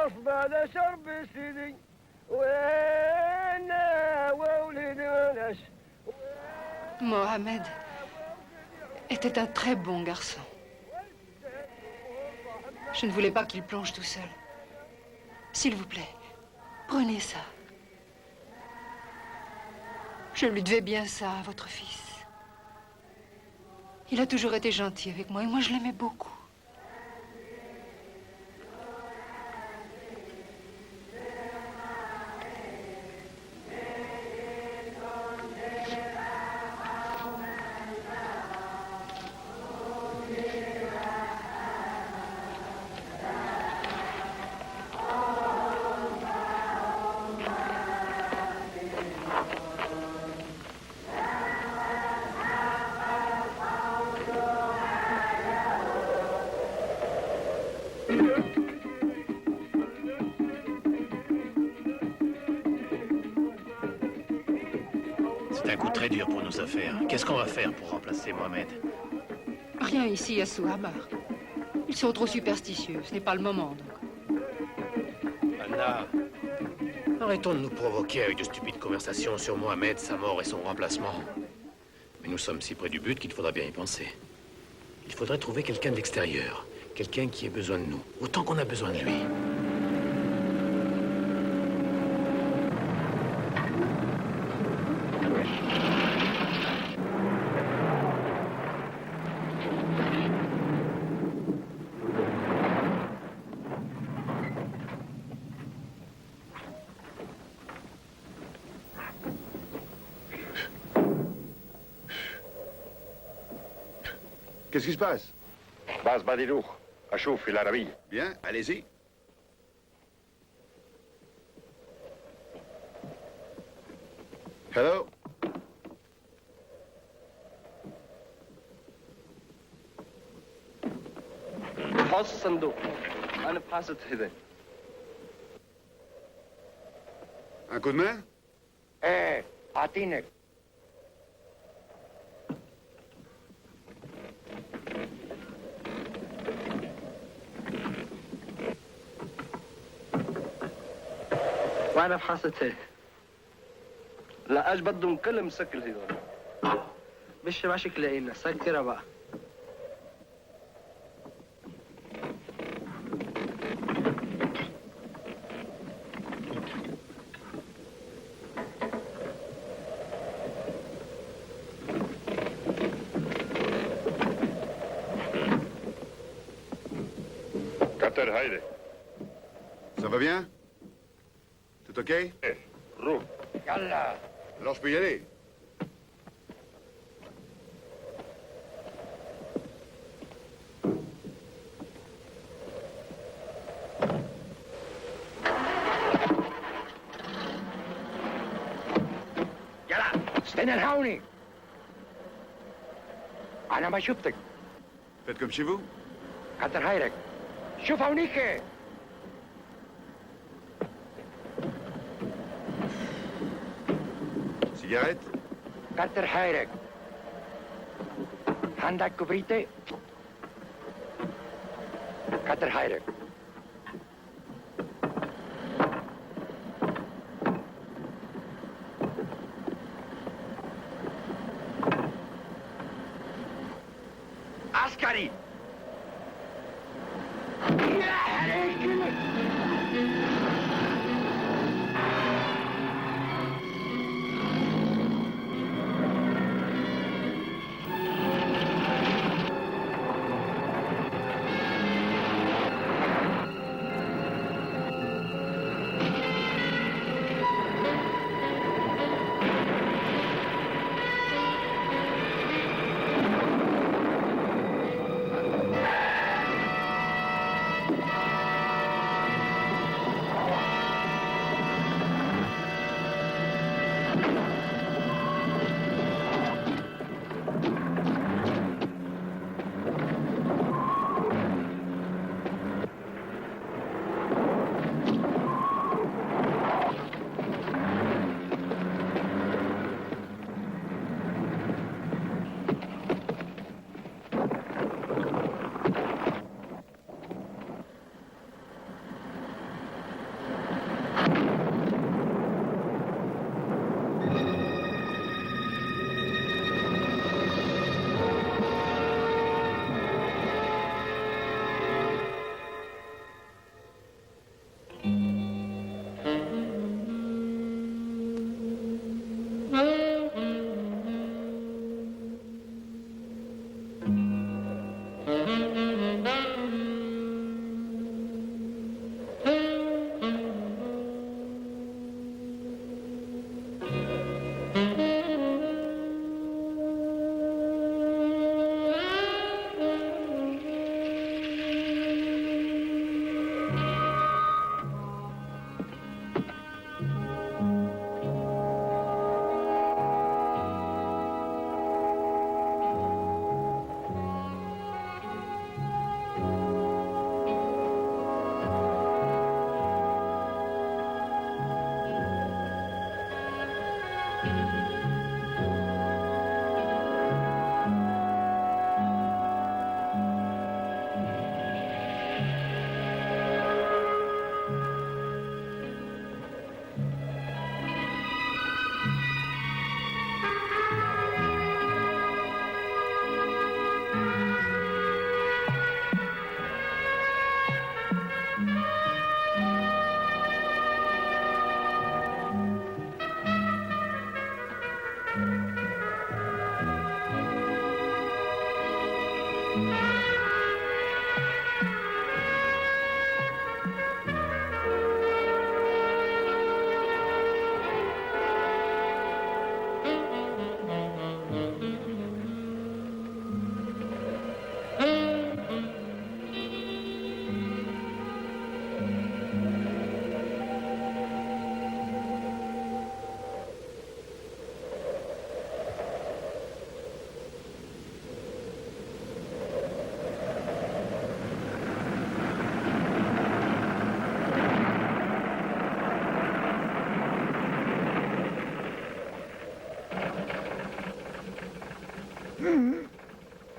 غصب على شرب سيدي وانا وولدي وناش. Mohamed était un très bon garçon. Je ne voulais pas qu'il plonge tout seul. S'il vous plaît, prenez ça. Je lui devais bien ça à votre fils. Il a toujours été gentil avec moi et moi je l'aimais beaucoup. C'est un coup très dur pour nos affaires. Qu'est-ce qu'on va faire pour remplacer Mohamed? Rien ici à Souhamar. Ils sont trop superstitieux. Ce n'est pas le moment, donc. Anna, arrêtons de nous provoquer avec de stupides conversations sur Mohamed, sa mort et son remplacement. Mais nous sommes si près du but qu'il faudra bien y penser. Il faudrait trouver quelqu'un d'extérieur. Quelqu'un qui ait besoin de nous, autant qu'on a besoin de lui. Qu'est-ce qui se passe? Bas Badilou, أشوف في العربية. Bien, allez-y. Hello? فحص الصندوق. أنا فحصت هذا. Un coup de main? إيه، أعطينك. وأنا فحصت هذا. لا بدهم كل مسكر هذول. مش ماشي لنا سكرها بقى. كتر هيدي. Ça va bien? Tout OK? إيه، روح. يلا. Alors je peux y aller? يلا، استنى الهوني. أنا ما شفتك. Faites comme chez vous? كتر هيدك. شوف هونيك. Cigarette? كتر خيرك. عندك كبريتة؟ كتر خيرك. عسكري. يا عليك.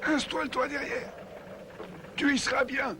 Installe-toi derrière. Tu y seras bien.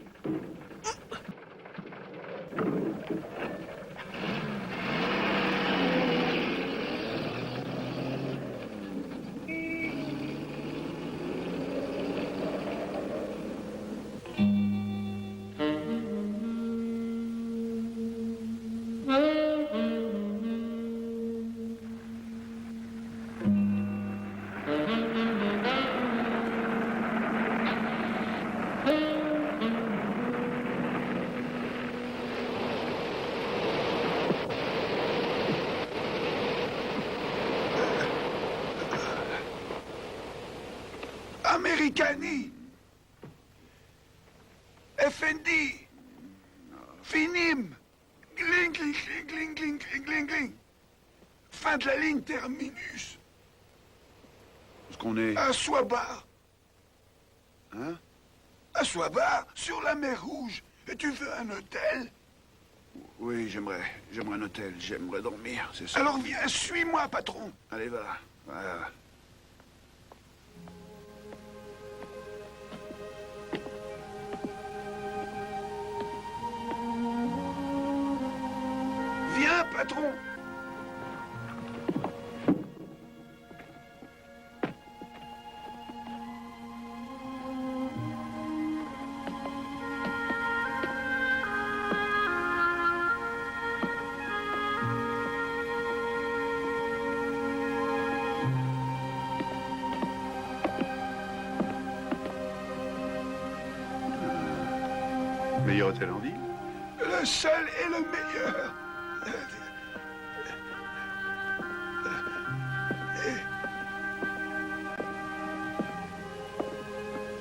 Americani. Effendi. Finim. Gling, gling, gling, gling, gling, gling, gling, gling. Fin de la ligne terminus. Est-ce qu'on est... À Soibar. Hein? À Soibar, sur la mer Rouge. Et tu veux un hôtel? Oui, j'aimerais un hôtel. J'aimerais dormir, c'est ça. Alors viens, suis-moi, patron. Allez, va. Voilà. Viens, patron. Meilleur hôtel en ville? Le seul et le meilleur.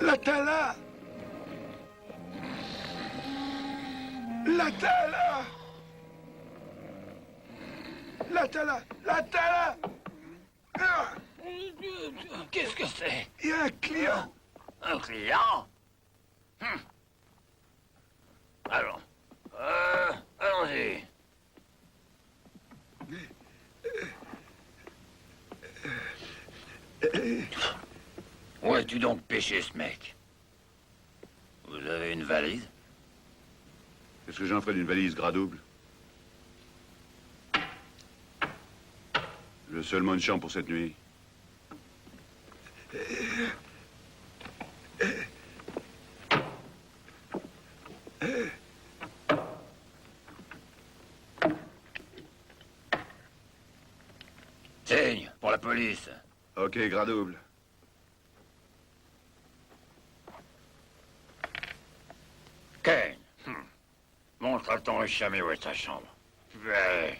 La Tala. La Tala. La Tala. La Tala. Ah, Qu'est-ce que c'est? il y a un client. Un client? Allons. Allons-y. Où as-tu donc pêché ce mec? Vous avez une valise? Qu'est-ce que j'en ferais d'une valise gras double? Le seul mot de champ pour cette nuit. Signe, pour la police. Ok, gras double. Kane. Montre à ton riche ami où est sa chambre. Allez.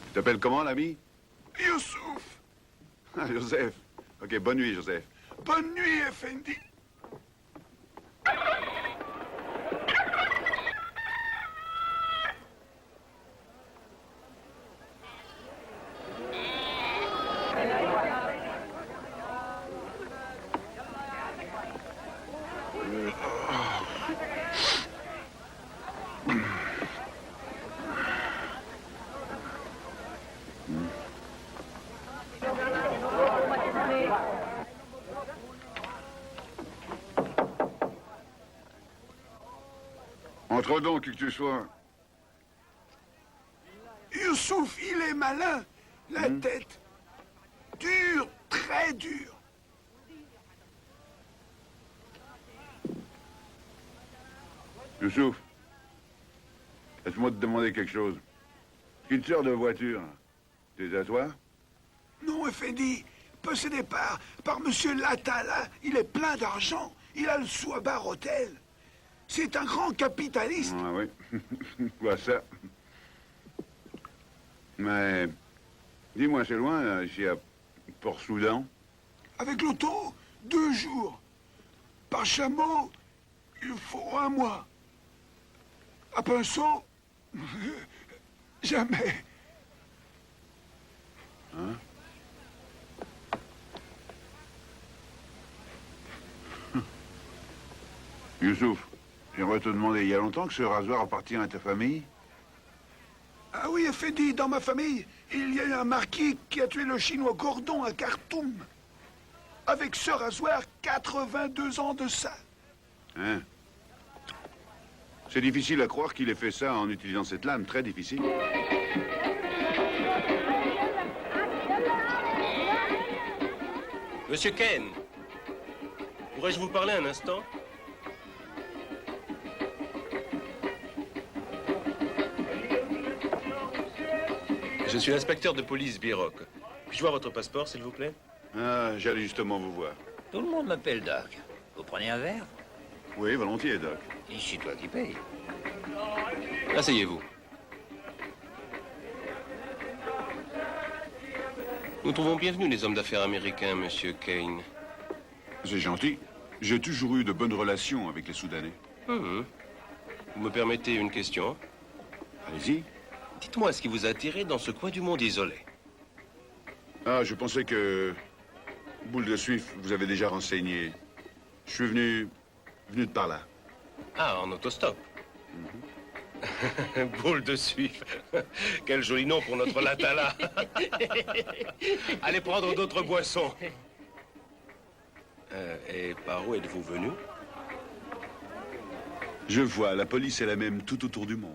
Tu t'appelles comment, l'ami? Youssouf. Ah, Joseph. Ok, bonne nuit, Joseph. Bonne nuit, Effendi. Entre donc, qui que tu sois. Youssouf, il est malin. La tête. Dure, très dure. Youssouf, laisse-moi te demander quelque chose. Qu'une sœur de voiture, t'es à toi? Non, Effendi, possédé par Monsieur Latala. Il est plein d'argent. Il a le Soibar Hotel. C'est un grand capitaliste. Ah oui, je vois ça. Mais, dis-moi, c'est loin, là, ici à Port-Soudan? Avec l'auto, 2 jours. Par chameau, il faut 1 mois. À pinceau, jamais. Hein? Youssouf, j'aimerais te demander, il y a longtemps que ce rasoir appartient à ta famille? Ah oui, Effendi, dans ma famille, il y a eu un marquis qui a tué le chinois Gordon à Khartoum. Avec ce rasoir, 82 ans de ça. Hein? C'est difficile à croire qu'il ait fait ça en utilisant cette lame, très difficile. Monsieur Kane, pourrais-je vous parler un instant? Je suis l'inspecteur de police Biroc. Puis-je voir votre passeport, s'il vous plaît? Ah, j'allais justement vous voir. Tout le monde m'appelle Doc. Vous prenez un verre? Oui, volontiers, Doc. Et c'est toi qui paye. Asseyez-vous. Nous trouvons bienvenus les hommes d'affaires américains, monsieur Kane. C'est gentil. J'ai toujours eu de bonnes relations avec les Soudanais. Vous me permettez une question? Allez-y. Dites-moi ce qui vous a attiré dans ce coin du monde isolé. Ah, je pensais que... Boule de Suif, vous avez déjà renseigné. Je suis venu de par là. Ah, en autostop. Boule de Suif. Quel joli nom pour notre Latala. Allez prendre d'autres boissons. Et par où êtes-vous venu? Je vois, la police est la même tout autour du monde.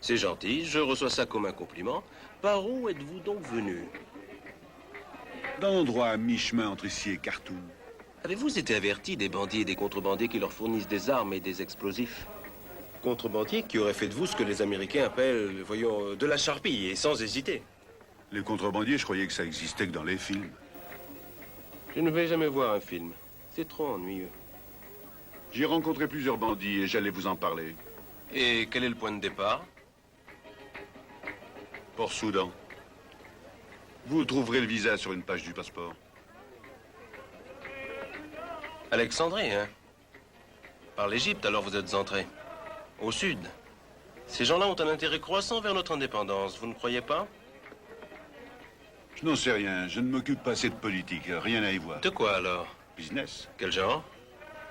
C'est gentil, je reçois ça comme un compliment. Par où êtes-vous donc venu? D'un endroit à mi-chemin entre ici et Khartoum. Avez-vous été averti des bandits et des contrebandiers qui leur fournissent des armes et des explosifs? Contrebandiers qui auraient fait de vous ce que les Américains appellent, voyons, de la charpie, et sans hésiter. Les contrebandiers, je croyais que ça existait que dans les films. Je ne vais jamais voir un film. C'est trop ennuyeux. J'ai rencontré plusieurs bandits et j'allais vous en parler. Et quel est le point de départ? Port-Soudan. Vous trouverez le visa sur une page du passeport. Alexandrie, hein? Par l'Égypte, alors vous êtes entré. Au sud. Ces gens-là ont un intérêt croissant vers notre indépendance, vous ne croyez pas? Je n'en sais rien. Je ne m'occupe pas assez de politique. Rien à y voir. De quoi alors? Business. Quel genre?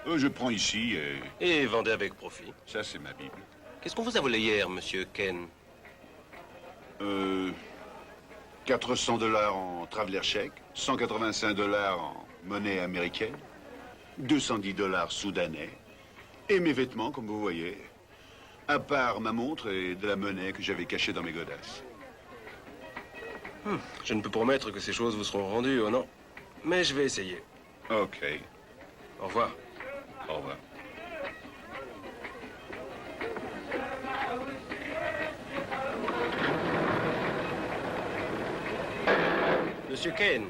Je prends ici et... Et vendez avec profit. Ça, c'est ma Bible. Qu'est-ce qu'on vous a volé hier, monsieur Ken? 400 $ en traveler chèque, 185 $ en monnaie américaine, 210 $ soudanais, et mes vêtements, comme vous voyez, à part ma montre et de la monnaie que j'avais cachée dans mes godasses. Je ne peux promettre que ces choses vous seront rendues, oh non. Mais je vais essayer. OK. Au revoir. Au revoir. Monsieur Kane,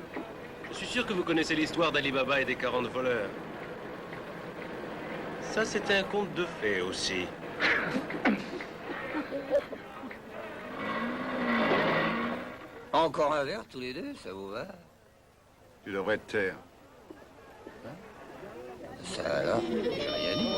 je suis sûr que vous connaissez l'histoire d'Ali Baba et des 40 voleurs. Ça, c'était un conte de fées aussi. Encore un verre tous les deux, ça vous va? Tu devrais te taire. Ça alors, j'ai rien dit.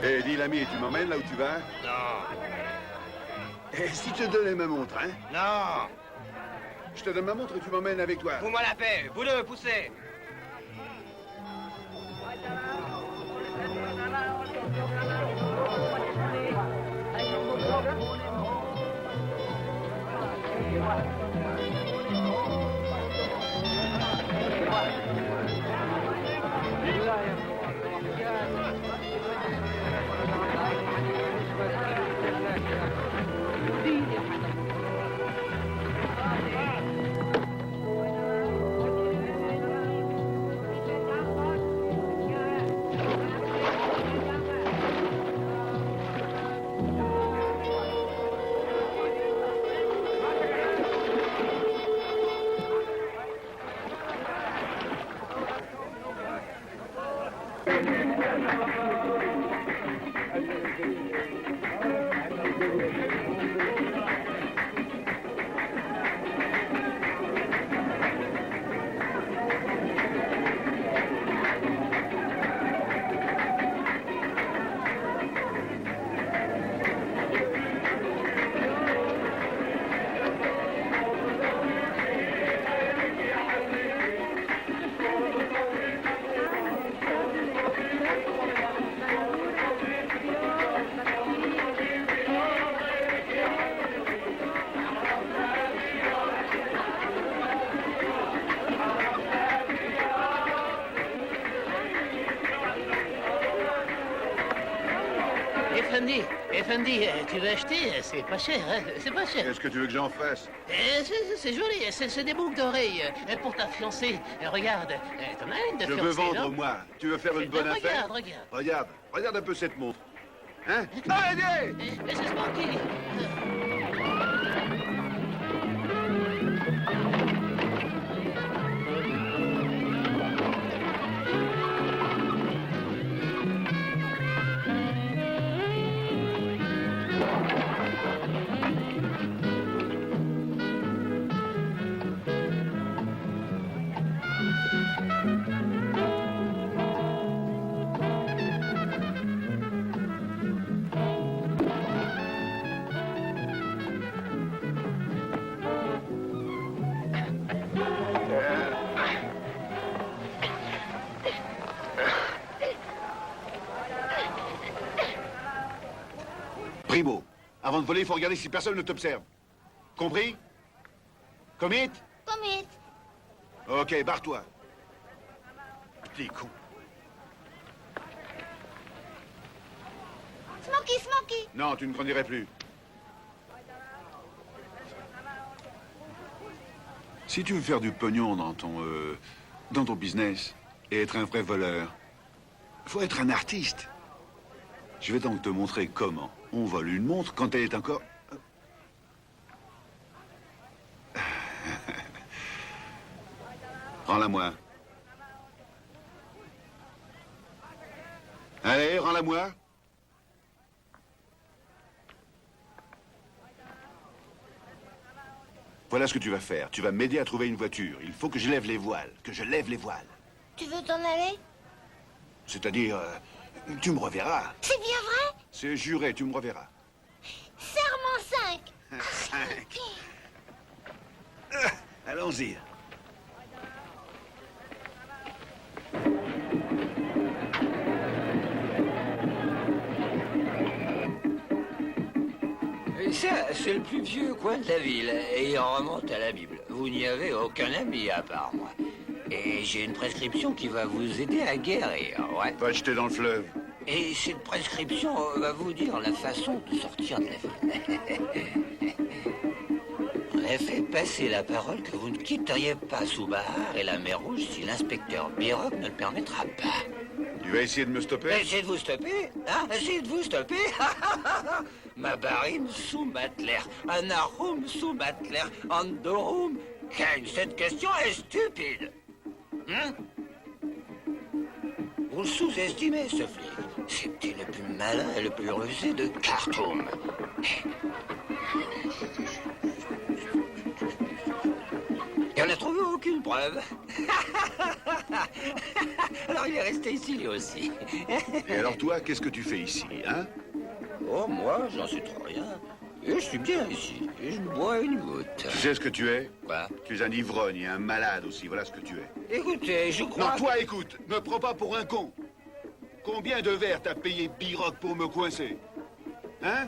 Eh, dis l'ami, tu m'emmènes là où tu vas? Non, Et si je te donnais ma montre, hein? non, Je te donne ma montre et tu m'emmènes avec toi. vous m'en la paix, vous deux, poussez. Effendi, tu veux acheter? C'est pas cher, hein? C'est pas cher. Qu'est-ce que tu veux que j'en fasse? C'est joli, c'est des boucles d'oreilles pour ta fiancée. Regarde, t'en as une de Je fiancée, veux vendre, non? moi. Tu veux faire une bonne affaire? Regarde. Regarde un peu cette montre. Hein? Allez! Mais c'est Smoky. Primo, avant de voler, il faut regarder si personne ne t'observe. Compris? Commit? Commit. Ok, barre-toi. Petit con. Smoky. Non, tu ne grandirais plus. Si tu veux faire du pognon dans ton business et être un vrai voleur, faut être un artiste. Je vais donc te montrer comment on vole une montre quand elle est encore... Rends-la-moi. Allez, rends-la-moi. Voilà ce que tu vas faire. Tu vas m'aider à trouver une voiture. Il faut que je lève les voiles. Que je lève les voiles. Tu veux t'en aller? C'est-à-dire, tu me reverras. C'est bien vrai? C'est juré, tu me reverras. Serment 5. 5. Allons-y. Ça, c'est le plus vieux coin de la ville, et il remonte à la Bible. Vous n'y avez aucun ami à part moi. Et j'ai une prescription qui va vous aider à guérir, ouais. Va jeter dans le fleuve. Et cette prescription va vous dire la façon de sortir de la ville. On a fait passer la parole que vous ne quitteriez pas Soubar et la mer Rouge si l'inspecteur Biroc ne le permettra pas. Tu vas essayer de me stopper? Essayez de vous stopper, hein? Essayez de vous stopper. Ma barine sous Matler, Anarum sous Matler, Andorum. Kane, cette question est stupide. Hein? Vous sous-estimez ce flic. C'était le plus malin et le plus rusé de Khartoum. Et on n'a trouvé aucune preuve. Alors il est resté ici lui aussi. Et alors toi, qu'est-ce que tu fais ici, hein? Oh, moi, j'en sais trop rien. Et je suis bien ici. Et je bois une goutte. Tu sais ce que tu es? Quoi? Tu es un ivrogne et un malade aussi, voilà ce que tu es. Écoutez, je crois... Non, toi, écoute, me prends pas pour un con. Combien de verres t'as payé Biroc pour me coincer? Hein?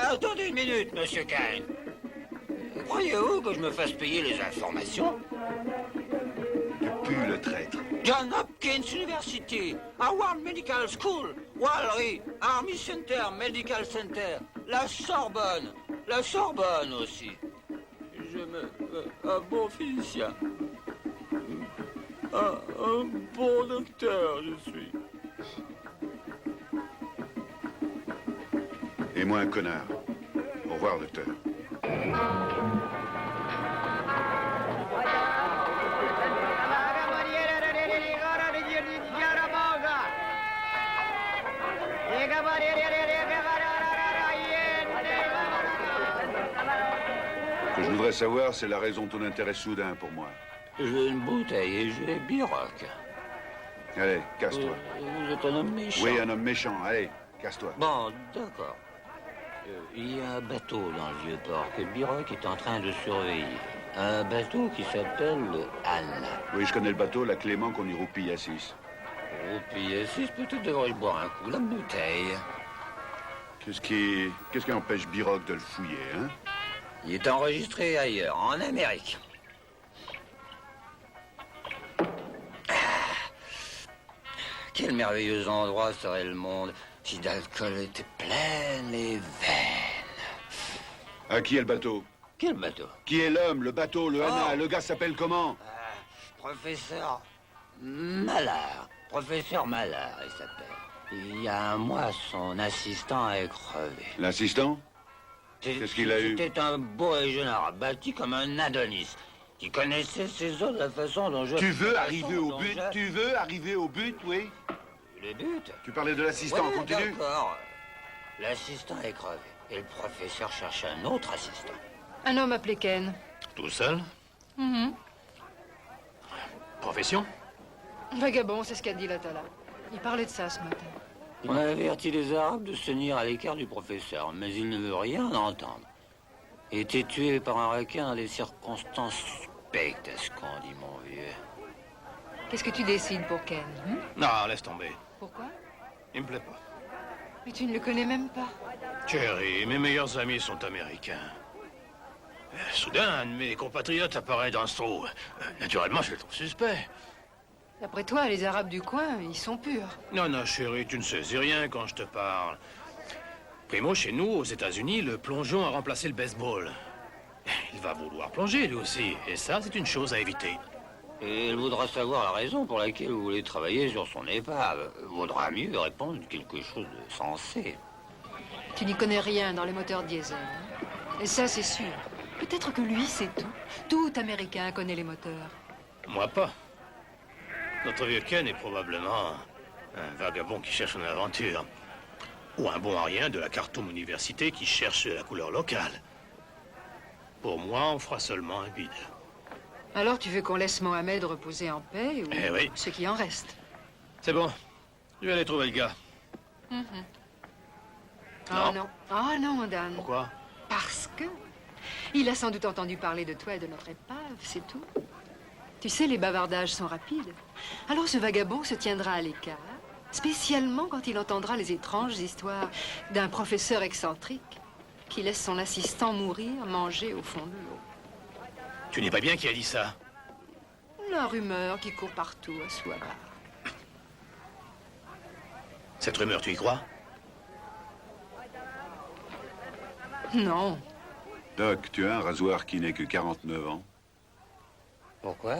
Attendez une minute, monsieur Kane. Croyez-vous que je me fasse payer les informations? Tu pues le traître. John Hopkins University, Harvard Medical School, Wallery, Army Center, Medical Center, la Sorbonne aussi. Je me... un bon physicien. Un bon docteur, je suis. Et moi, un connard. Au revoir, docteur. Ce que je voudrais savoir, c'est la raison de ton intérêt soudain pour moi. J'ai une bouteille et j'ai Biroc. Allez, casse-toi. Vous êtes un homme méchant. Oui, un homme méchant. Allez, casse-toi. Bon, d'accord. Il y a un bateau dans le Vieux-Port que Biroc est en train de surveiller. Un bateau qui s'appelle le Anna. Oui, je connais le bateau, la Clément, qu'on y roupille à 6. Roupille à 6, peut-être devrais-je boire un coup. La bouteille. Qu'est-ce qui empêche Biroc de le fouiller, hein? Il est enregistré ailleurs, en Amérique. Quel merveilleux endroit serait le monde si d'alcool était plein les veines. À qui est le bateau? Quel bateau? Qui est l'homme, le bateau, le Anna? Le gars s'appelle comment? Professeur Mallard. Professeur Mallard, il s'appelle. Il y a un mois, son assistant est crevé. L'assistant? Qu'est-ce qu'il a eu? C'était un beau et jeune arabe, bâti comme un Adonis, qui connaissait ses os de la façon dont je... Tu veux arriver au but? Tu veux arriver au but, oui? Le but? Tu parlais de l'assistant, Oui, continue. d'accord. L'assistant est crevé, et le professeur cherche un autre assistant. Un homme appelé Ken. Tout seul? Profession? Vagabond, c'est ce qu'a dit l'Atala. Il parlait de ça ce matin. On a averti les Arabes de se tenir à l'écart du professeur, mais il ne veut rien entendre. Il a été tué par un requin dans des circonstances suspectes, est ce qu'on dit, mon vieux. Qu'est-ce que tu décides pour Ken? Non, laisse tomber. Pourquoi? Il me plaît pas. Mais tu ne le connais même pas. Jerry, mes meilleurs amis sont américains. Soudain, un de mes compatriotes apparaît dans ce trou. Naturellement, je le trouve suspect. D'après toi, les Arabes du coin, ils sont purs. Non, chérie, tu ne saisis rien quand je te parle. Primo, chez nous, aux États-Unis, le plongeon a remplacé le baseball. Il va vouloir plonger, lui aussi. Et ça, c'est une chose à éviter. Et il voudra savoir la raison pour laquelle vous voulez travailler sur son épave. Vaudra mieux répondre quelque chose de sensé. Tu n'y connais rien dans les moteurs diesel. Et ça, c'est sûr. Peut-être que lui, c'est tout. Tout Américain connaît les moteurs. Moi, pas. Notre vieux Ken est probablement un vagabond qui cherche une aventure. Ou un bon à rien de la Khartoum Université qui cherche la couleur locale. Pour moi, on fera seulement un bide. Alors tu veux qu'on laisse Mohamed reposer en paix ou Eh oui. ce qui en reste? C'est bon. Je vais aller trouver le gars. Oh non. Oh non, Dan. Pourquoi? Parce que... Il a sans doute entendu parler de toi et de notre épave, c'est tout. Tu sais, les bavardages sont rapides. Alors ce vagabond se tiendra à l'écart, spécialement quand il entendra les étranges histoires d'un professeur excentrique qui laisse son assistant mourir mangé au fond de l'eau. Tu n'es pas bien qui a dit ça? La rumeur qui court partout à Souabar. Cette rumeur, tu y crois? Non. Doc, tu as un rasoir qui n'est que 49 ans. Pourquoi?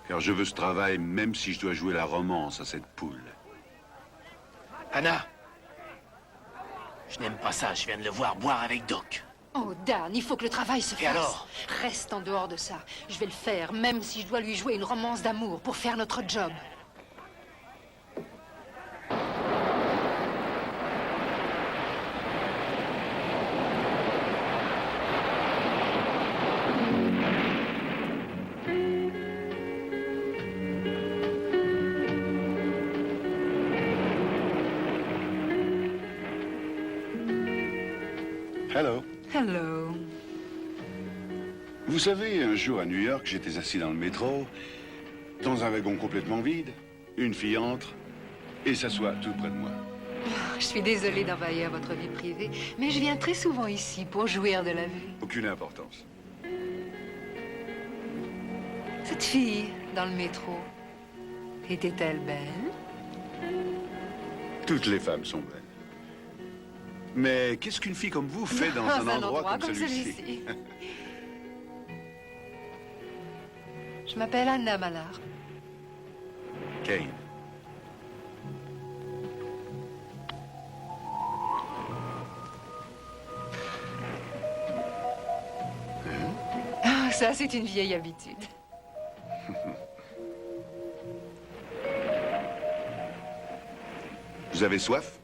Car je veux ce travail, même si je dois jouer la romance à cette poule. Anna! Je n'aime pas ça, je viens de le voir boire avec Doc. Oh, Dan, il faut que le travail se fasse. Et alors? Reste en dehors de ça. Je vais le faire, même si je dois lui jouer une romance d'amour pour faire notre job. Hello. Hello. Vous savez, un jour à New York, j'étais assis dans le métro, dans un wagon complètement vide. Une fille entre et s'assoit tout près de moi. Je suis désolée d'envahir votre vie privée, mais je viens très souvent ici pour jouir de la vue. Aucune importance. Cette fille, dans le métro, était-elle belle? Toutes les femmes sont belles. Mais qu'est-ce qu'une fille comme vous fait dans un endroit comme celui-ci? Je m'appelle Anna Mallard. Kane. Ah, ça, c'est une vieille habitude. Vous avez soif?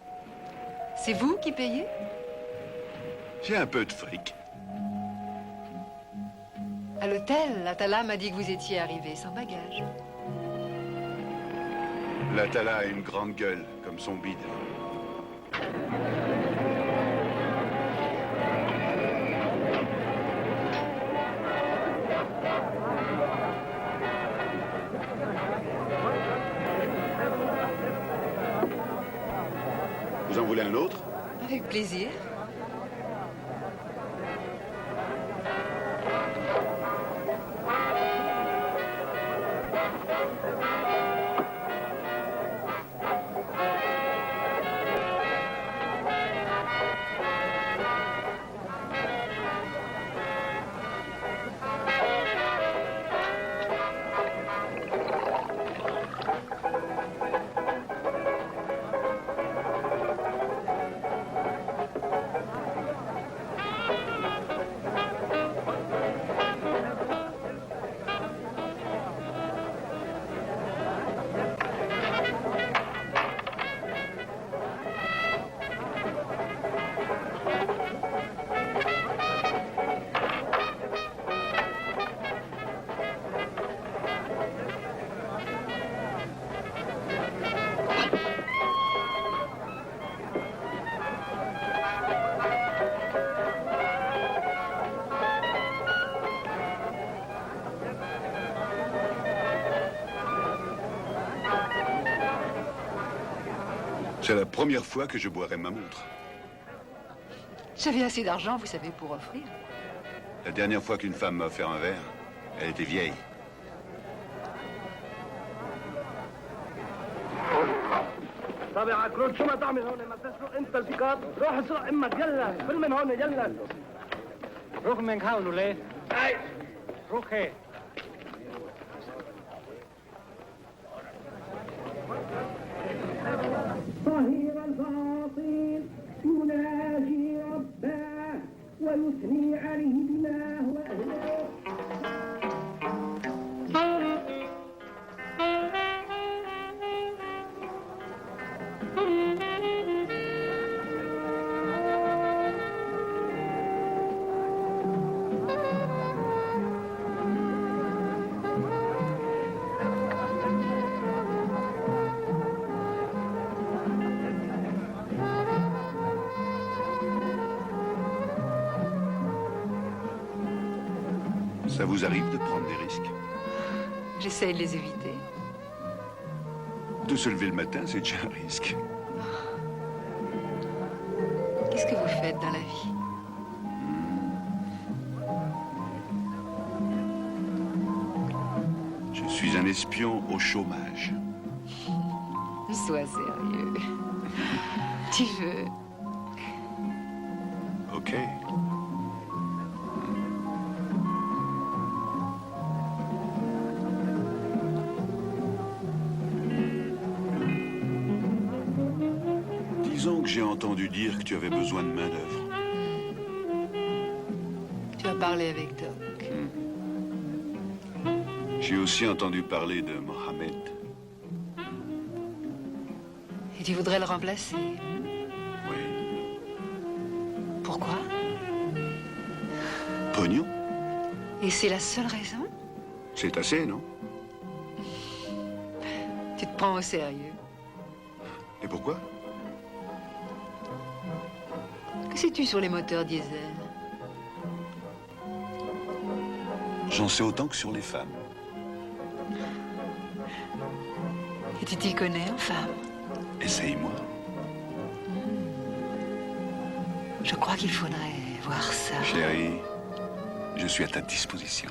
C'est vous qui payez? J'ai un peu de fric. À l'hôtel, Atala m'a dit que vous étiez arrivé sans bagage. L'Atala a une grande gueule, comme son bide. Vous en voulez un autre? Avec plaisir. C'est la première fois que je boirai ma montre. J'avais assez d'argent, vous savez, pour offrir. La dernière fois qu'une femme m'a offert un verre, elle était vieille. طب يا عكروت شو ما تعمل هون ما تسرق انت البيكاب روح اسرق امك يلا فل من هون يلا روح من هون وليه؟ هاي روح هيك ظهير الباطل يناجي ربه ويثني عليه بما هو أهله. Ça vous arrive de prendre des risques? J'essaie de les éviter. De se lever le matin, c'est déjà un risque. Qu'est-ce que vous faites dans la vie? Je suis un espion au chômage. Sois sérieux. Tu veux? OK. Disons que j'ai entendu dire que tu avais besoin de main-d'œuvre. Tu as parlé avec Doc. J'ai aussi entendu parler de Mohamed. Et tu voudrais le remplacer? Oui. Pourquoi? Pognon? Et c'est la seule raison? C'est assez, non? Tu te prends au sérieux. Et pourquoi? Que sais-tu sur les moteurs diesel? J'en sais autant que sur les femmes. Et tu t'y connais en femme? Essaye-moi. Je crois qu'il faudrait voir ça. Chérie, je suis à ta disposition.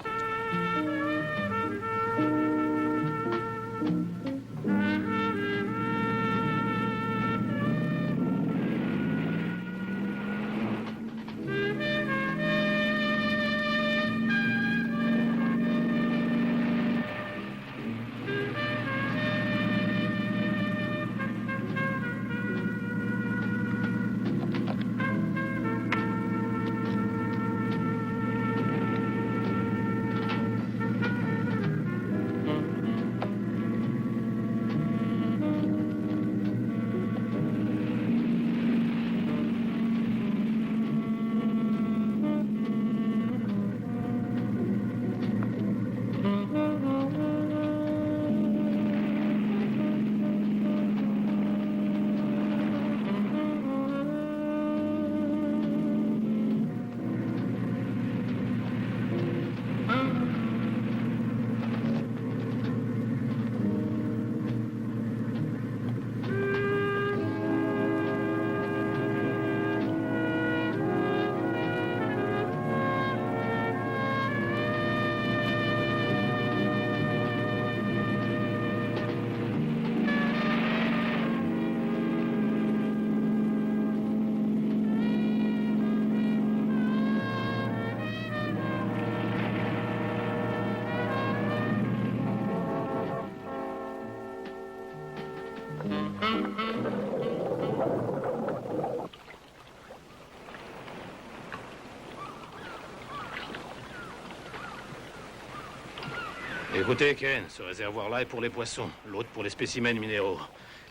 Écoutez, Ken, ce réservoir-là est pour les poissons, l'autre pour les spécimens minéraux.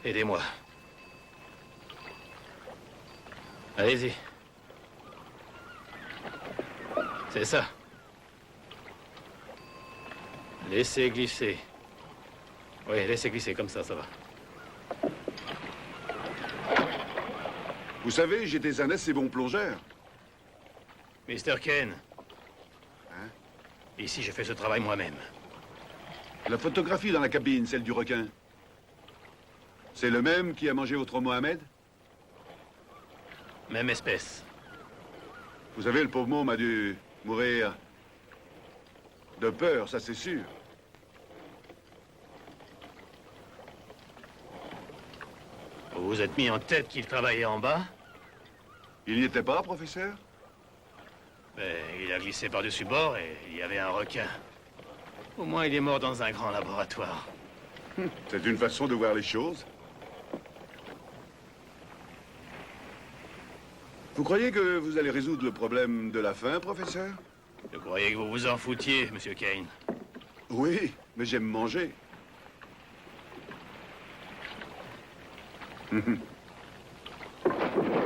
Aidez-moi. Allez-y. C'est ça. Laissez glisser. Oui, laissez glisser, comme ça va. Vous savez, j'étais un assez bon plongeur. Mr. Ken. Hein? Ici, je fais ce travail moi-même. La photographie dans la cabine, celle du requin. C'est le même qui a mangé votre Mohamed? Même espèce. Vous savez, le pauvre môme a dû mourir de peur, ça c'est sûr. Vous vous êtes mis en tête qu'il travaillait en bas? Il n'y était pas, professeur? Ben, il a glissé par-dessus bord et il y avait un requin. Au moins, il est mort dans un grand laboratoire. C'est une façon de voir les choses. Vous croyez que vous allez résoudre le problème de la faim, professeur? Je croyais que vous vous en foutiez, Monsieur Kane. Oui, mais j'aime manger.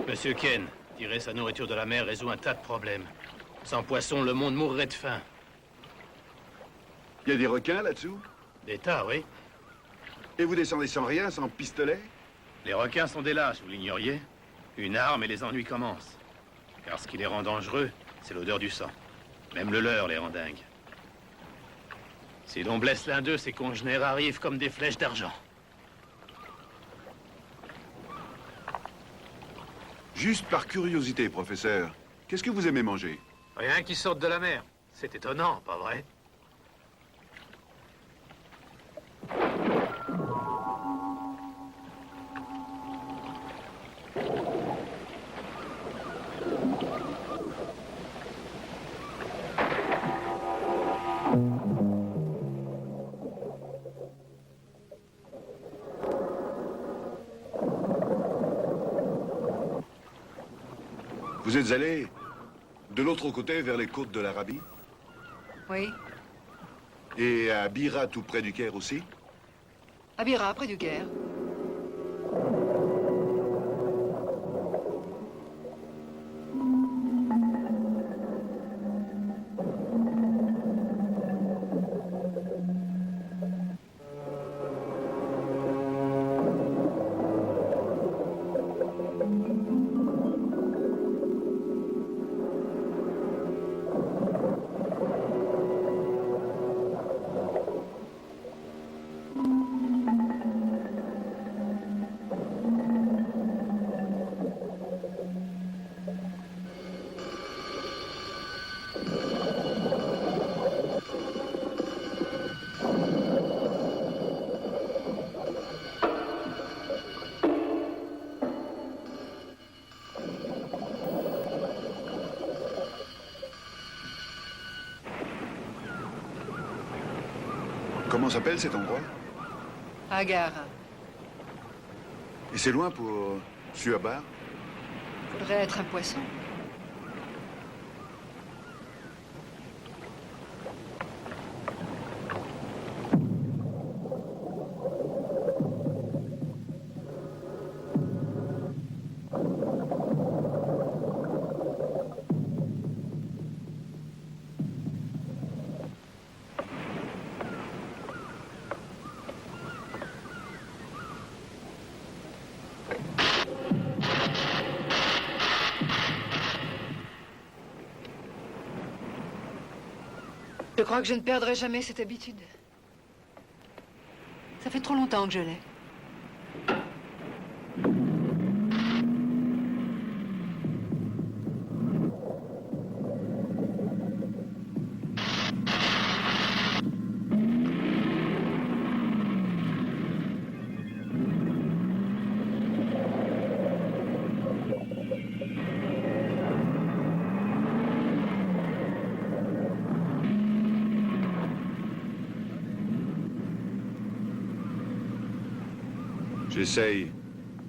Monsieur Ken, tirer sa nourriture de la mer résout un tas de problèmes. Sans poissons, le monde mourrait de faim. Il y a des requins là-dessous? Des tas, oui. Et vous descendez sans rien, sans pistolet? Les requins sont des lâches, vous l'ignoriez? Une arme et les ennuis commencent. Car ce qui les rend dangereux, c'est l'odeur du sang. Même le leur les rend dingues. Si l'on blesse l'un d'eux, ses congénères arrivent comme des flèches d'argent. Juste par curiosité, professeur, qu'est-ce que vous aimez manger? Rien qui sorte de la mer. C'est étonnant, pas vrai? Vous êtes allé de l'autre côté, vers les côtes de l'Arabie? Oui. Et à Bira, tout près du Caire aussi? À Bira, près du Caire. Comment s'appelle cet endroit? Agara. Et c'est loin pour Suabar? Faudrait être un poisson. Je crois que je ne perdrai jamais cette habitude. Ça fait trop longtemps que je l'ai.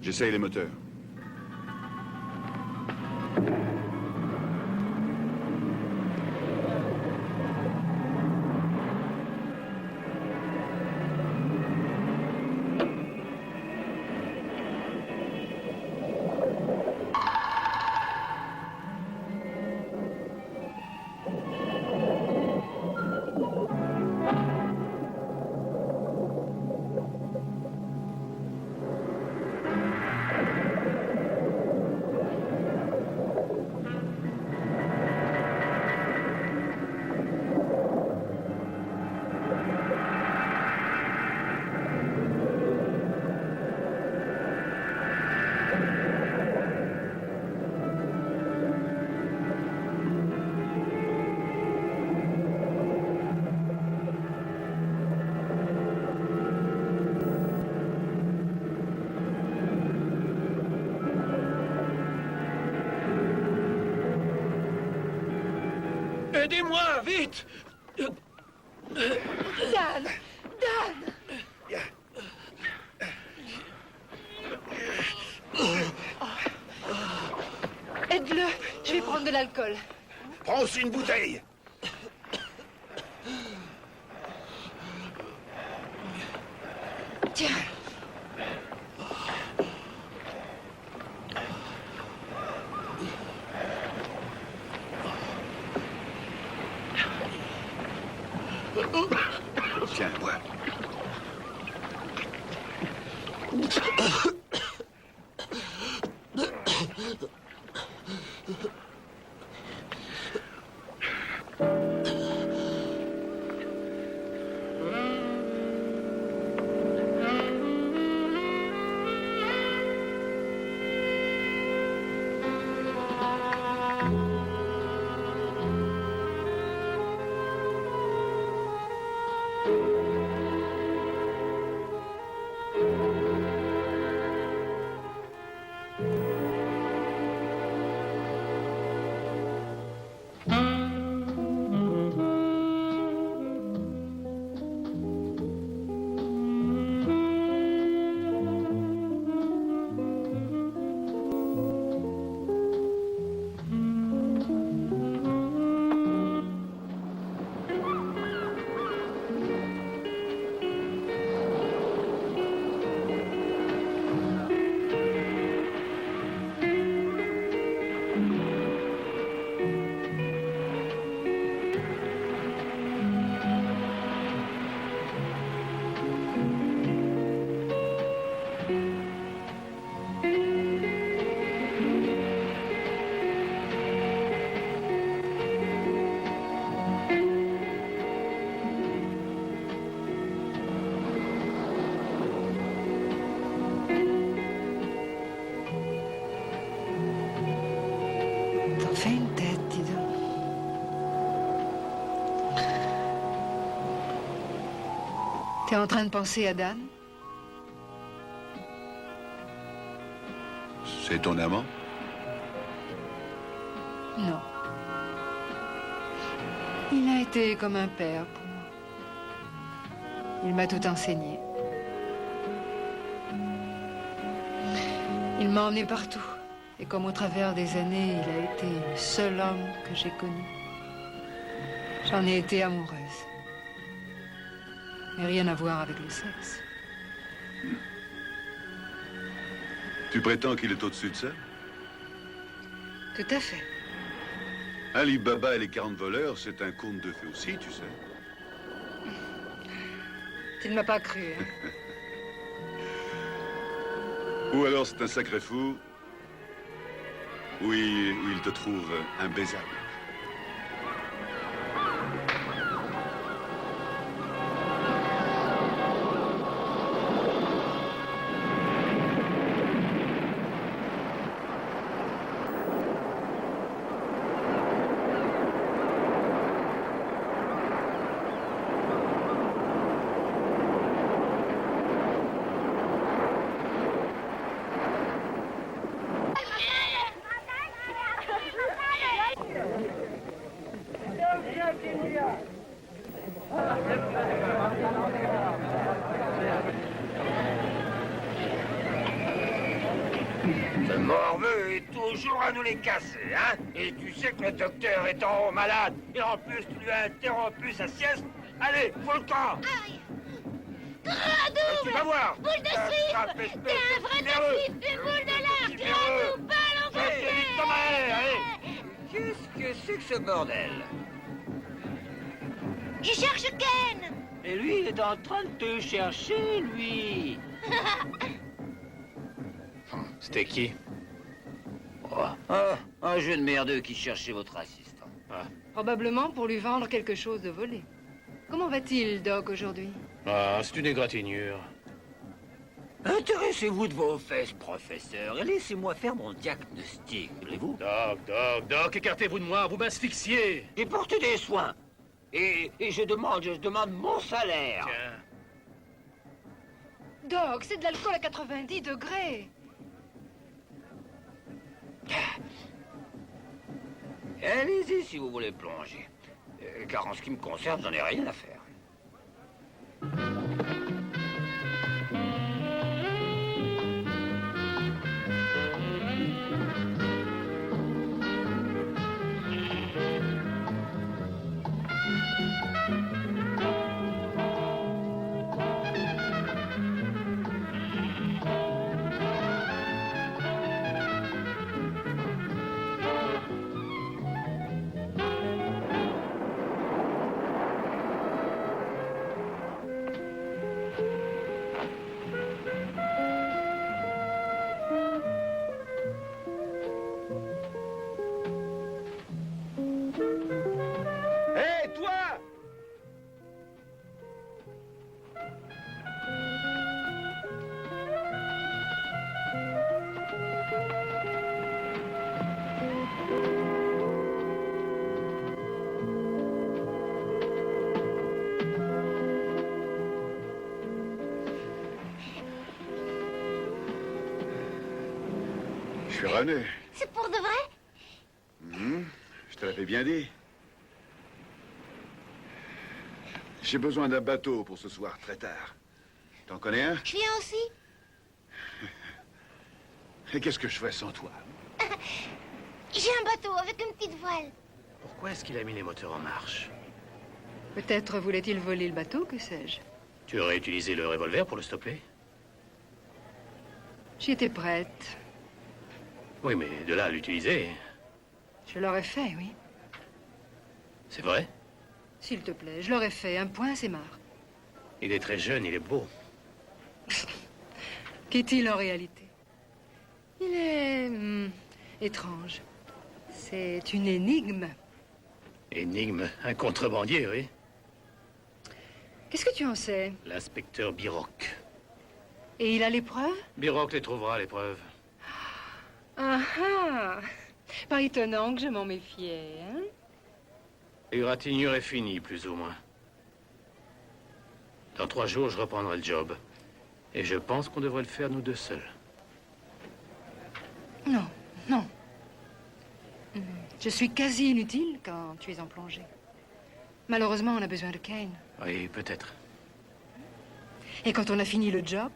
J'essaye les moteurs. Aidez-moi, vite! Dan! Dan! Aide-le, je vais prendre de l'alcool. Prends aussi une bouteille! Tiens. Tiens, bois. Fais une tête, dis donc. T'es en train de penser à Dan? C'est ton amant? Non. Il a été comme un père pour moi. Il m'a tout enseigné. Il m'a emmené partout. Et comme au travers des années, il a été le seul homme que j'ai connu. J'en ai été amoureuse. Mais rien à voir avec le sexe. Tu prétends qu'il est au-dessus de ça? Tout à fait. Ali Baba et les 40 voleurs, c'est un conte de fées aussi, tu sais. Tu ne m'as pas cru, hein? Ou alors c'est un sacré fou, ou il te trouve imbaisable. Ce morveux est toujours à nous les casser, hein? Et tu sais que le docteur est en haut malade. Et en plus, tu lui as interrompu sa sieste. Allez, faut le camp! Tu vas voir! Boule de suif! T'es un vrai natif du boule de l'arc! Gradou, ballon Allez! Qu'est-ce que c'est que ce bordel? Je cherche Ken! Et lui, il est en train de te chercher, lui. C'était qui? Un jeune merdeux qui cherchait votre assistant. Probablement pour lui vendre quelque chose de volé. Comment va-t-il, Doc, aujourd'hui? Ah, c'est une égratignure. Intéressez-vous de vos fesses, professeur, et laissez-moi faire mon diagnostic, voulez-vous? Doc, écartez-vous de moi, vous m'asphyxiez. J'ai porté des soins. Et je demande mon salaire. Tiens. Doc, c'est de l'alcool à 90 degrés. Allez-y si vous voulez plonger. Car en ce qui me concerne, j'en ai rien à faire. Hé, toi! Je suis René. C'est pour de vrai? Je te l'avais bien dit. J'ai besoin d'un bateau pour ce soir, très tard. T'en connais un? Je viens aussi. Et qu'est-ce que je fais sans toi? J'ai un bateau avec une petite voile. Pourquoi est-ce qu'il a mis les moteurs en marche? Peut-être voulait-il voler le bateau, que sais-je? Tu aurais utilisé le revolver pour le stopper? J'y étais prête. Oui, mais de là à l'utiliser... Je l'aurais fait, oui. C'est vrai? S'il te plaît, je l'aurais fait. Un point, c'est marre. Il est très jeune, il est beau. Qu'est-il en réalité? Il est... étrange. C'est une énigme. Énigme, un contrebandier, oui. Qu'est-ce que tu en sais? L'inspecteur Biroc. Et il a les preuves? Biroc les trouvera, les preuves. Ah ah! Pas étonnant que je m'en méfiais, hein? L'égratignure est finie, plus ou moins. Dans 3 jours, je reprendrai le job. Et je pense qu'on devrait le faire nous deux seuls. Non, non. Je suis quasi inutile quand tu es en plongée. Malheureusement, on a besoin de Kane. Oui, peut-être. Et quand on a fini le job,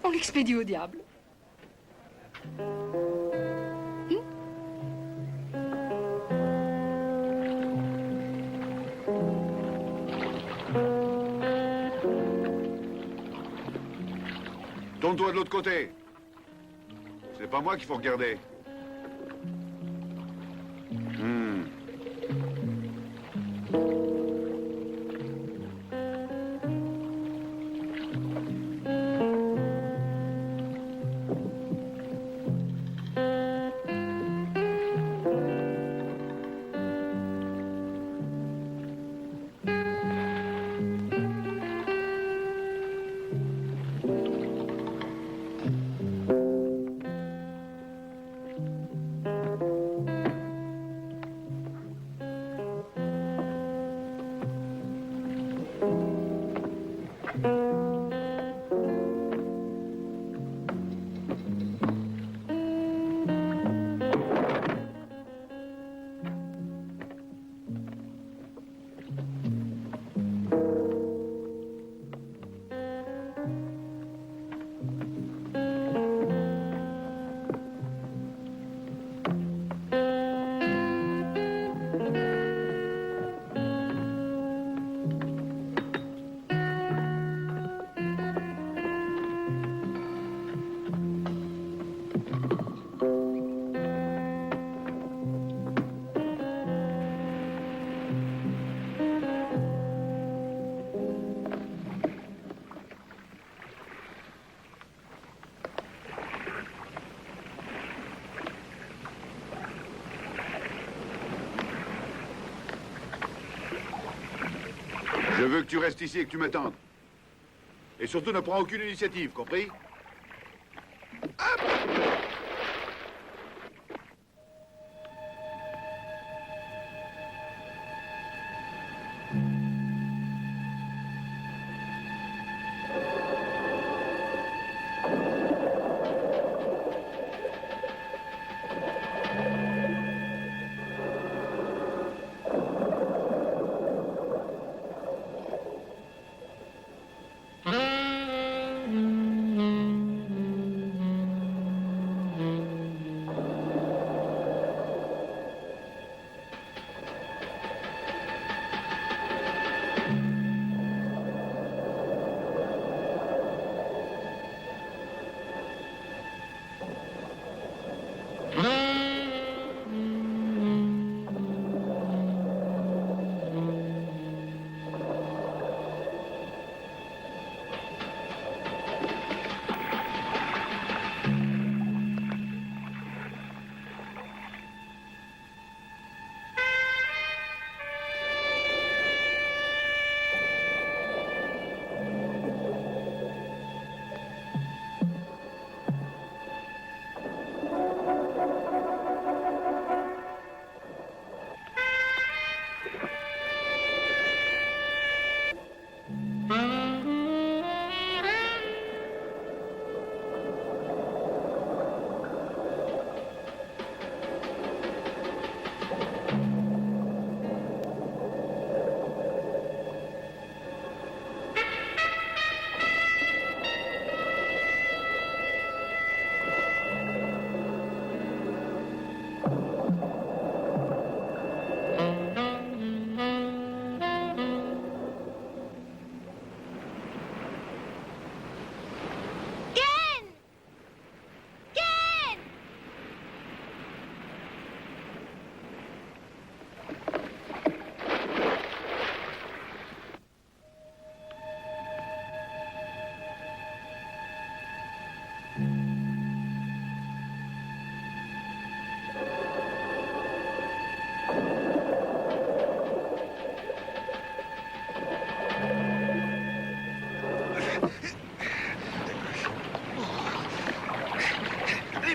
on l'expédie au diable. Tourne-toi de l'autre côté. C'est pas moi qu'il faut regarder. Je veux que tu restes ici et que tu m'attendes. Et surtout, ne prends aucune initiative, compris?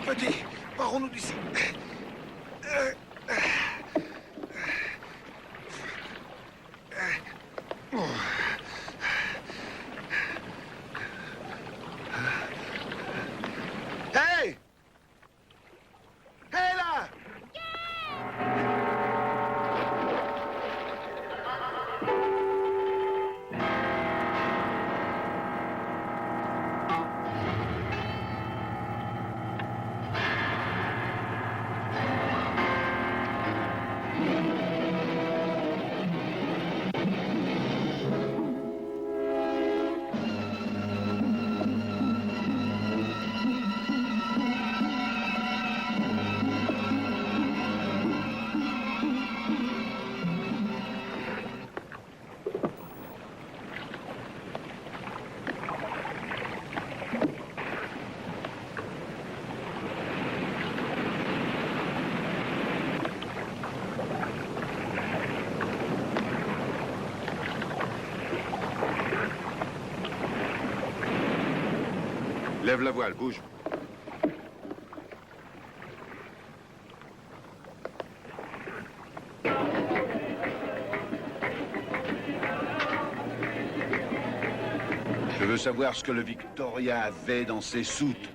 Petit, partons-nous d'ici. Hey! Hey là! Lève la voile, bouge. Je veux savoir ce que le Victoria avait dans ses soutes.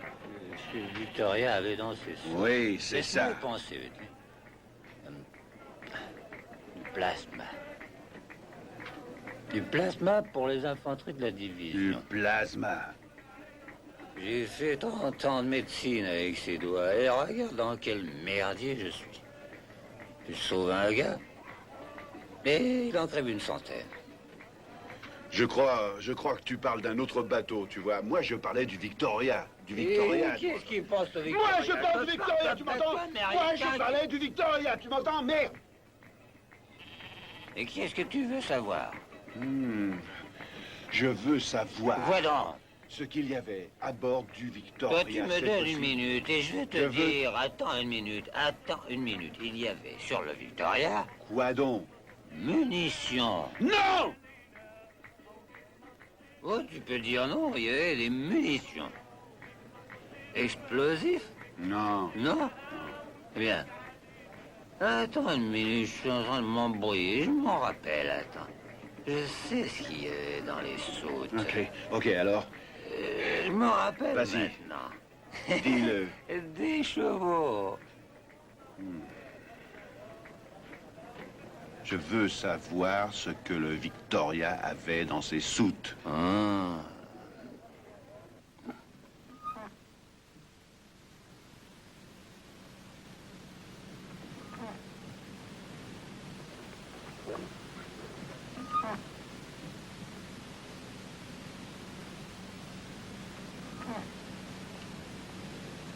Le Victoria avait dans ses soutes. Oui, c'est ça. Laisse-moi penser. Du plasma. Du plasma pour les infanteries de la division. Du plasma. J'ai fait 30 ans de médecine avec ces doigts. Et regarde dans quel merdier je suis. Je sauve un gars. Mais il en crève une centaine. Je crois que tu parles d'un autre bateau, tu vois. Moi, je parlais du Victoria. Du Victoria. Et qui est-ce qui pense au Victoria? Moi, je parle du Victoria, tu m'entends? Moi, je parlais du Victoria, tu m'entends? Merde! Et qui est-ce que tu veux savoir? Je veux savoir Voilà. ce qu'il y avait à bord du Victoria. Toi, tu me cette donnes fois-ci. une minute et je vais te dire... Attends une minute. Il y avait sur le Victoria... Quoi donc? Munitions. Non! Oh, tu peux dire non, il y avait des munitions. Explosifs? Non. Non? Eh bien. Attends une minute, je suis en train de m'embrouiller. Je m'en rappelle, attends. Je sais ce qu'il y avait dans les soutes. Ok, alors, Je me rappelle Vas-y. maintenant. dis-le. Des chevaux. Je veux savoir ce que le Victoria avait dans ses soutes. Ah.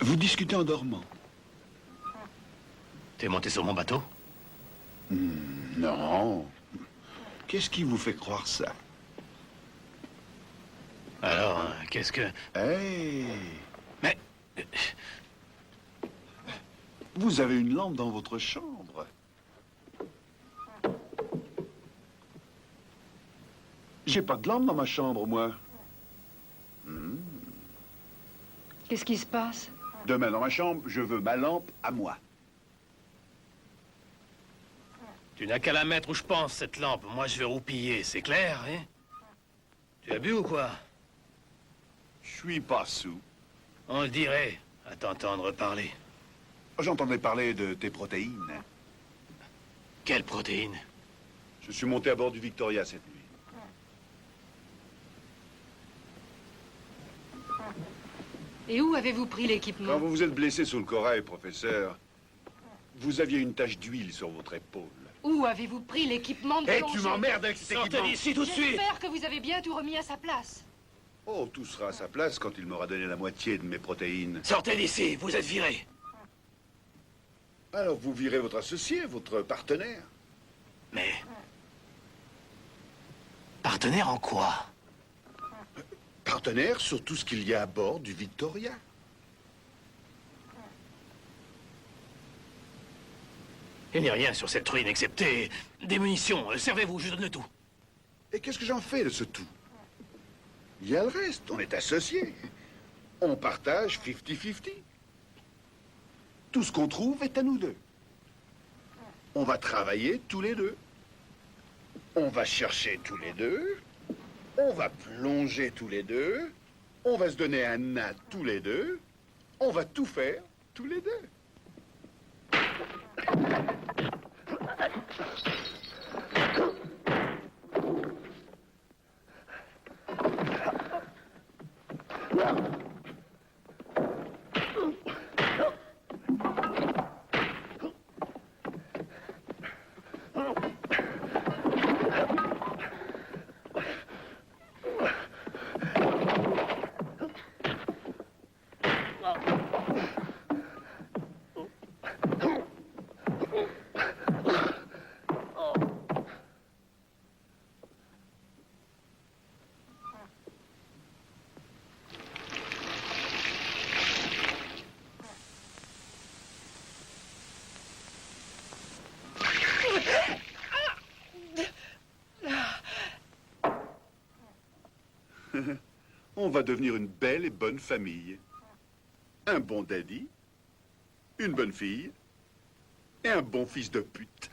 Vous discutez en dormant? T'es monté sur mon bateau? Non. Qu'est-ce qui vous fait croire ça? Alors, qu'est-ce que... Hey! Mais... Vous avez une lampe dans votre chambre. J'ai pas de lampe dans ma chambre, moi. Qu'est-ce qui se passe? Demain, dans ma chambre, je veux ma lampe à moi. Tu n'as qu'à la mettre où je pense, cette lampe. Moi, je vais roupiller, c'est clair, hein? Tu as bu ou quoi? Je suis pas sous. On le dirait, à t'entendre parler. J'entendais parler de tes protéines. Quelle protéine? Je suis monté à bord du Victoria cette nuit. Et où avez-vous pris Quand l'équipement? vous vous êtes blessé sous le corail, professeur, vous aviez une tache d'huile sur votre épaule. Où avez-vous pris l'équipement de Eh, plongée? tu m'emmerdes avec cet équipement. d'ici tout de suite! J'espère que vous avez bien tout remis à sa place. Oh, tout sera à sa place quand il m'aura donné la moitié de mes protéines. Sortez d'ici, vous êtes virés. Alors vous virez votre associé, votre partenaire. Mais... Partenaire en quoi? Partenaire sur tout ce qu'il y a à bord du Victoria. Il n'y a rien sur cette ruine excepté des munitions. Servez-vous, je donne tout. Et qu'est-ce que j'en fais de ce tout? Il y a le reste, on est associés. On partage 50-50. Tout ce qu'on trouve est à nous deux. On va travailler tous les deux. On va chercher tous les deux. On va plonger tous les deux. On va se donner un nain tous les deux. On va tout faire tous les deux. On va devenir une belle et bonne famille. Un bon daddy, une bonne fille et un bon fils de pute.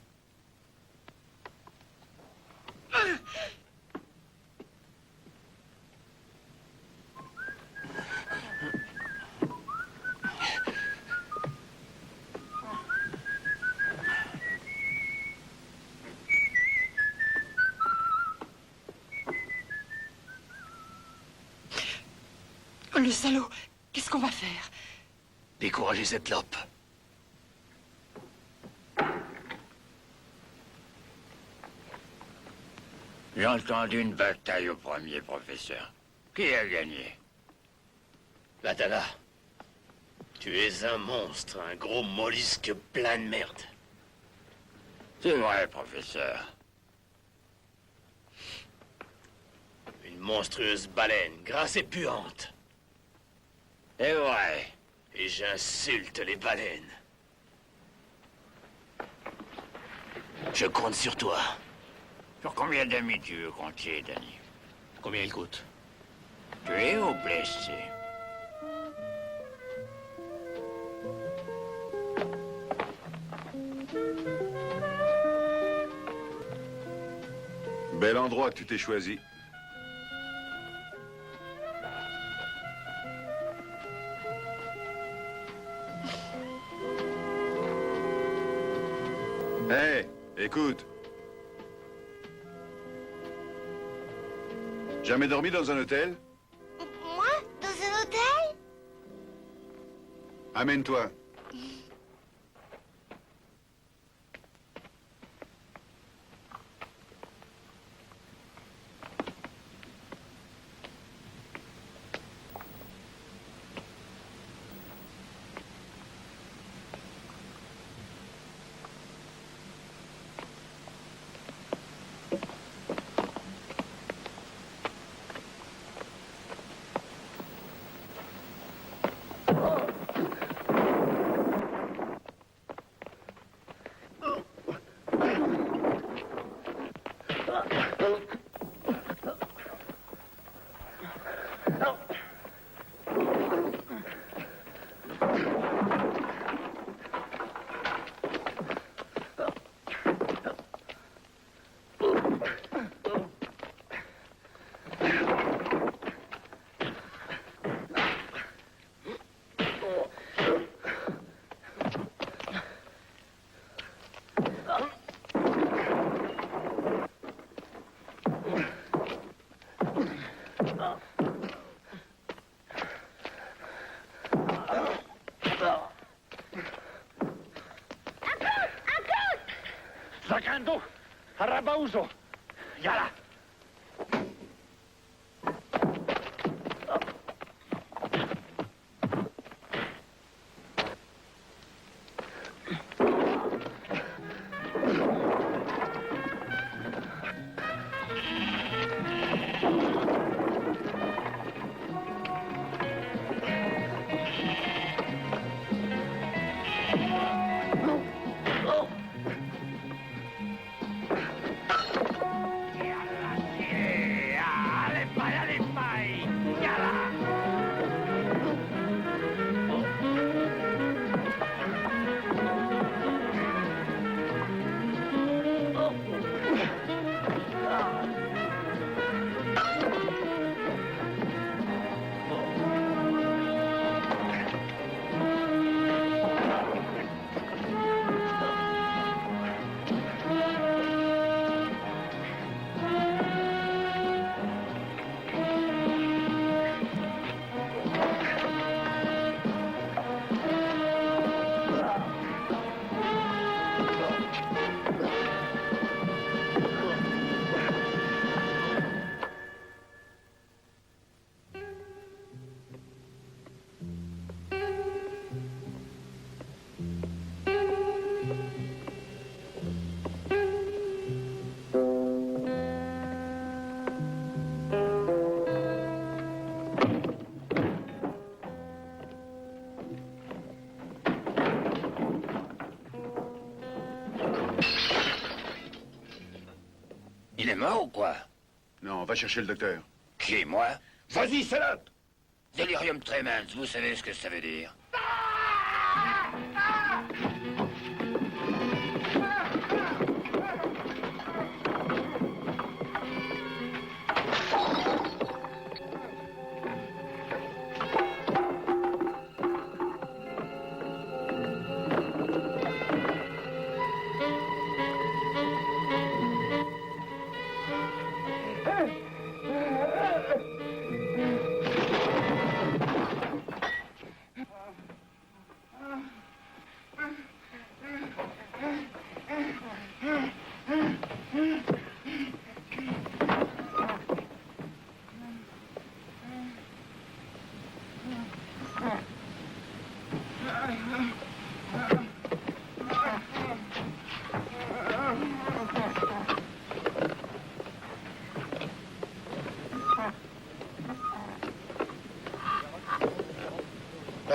Oh, le salaud! Qu'est-ce qu'on va faire? Décourager cette lope. J'ai entendu une bataille au premier, professeur. Qui a gagné? Badala, tu es un monstre, un gros mollusque plein de merde. C'est vrai, professeur. Une monstrueuse baleine, grasse et puante. C'est vrai. Et j'insulte les baleines. Je compte sur toi. Sur combien d'amis tu veux compter, Danny? Combien il coûte? Tu es ou blessé? Bel endroit que tu t'es choisi. Hé, écoute. Jamais dormi dans un hôtel? Moi? Dans un hôtel? Amène-toi. Sacando! Arrabauso! Yala! Il est mort ou quoi? Non, va chercher le docteur. Qui, moi? Vas-y, salope! Delirium tremens, vous savez ce que ça veut dire?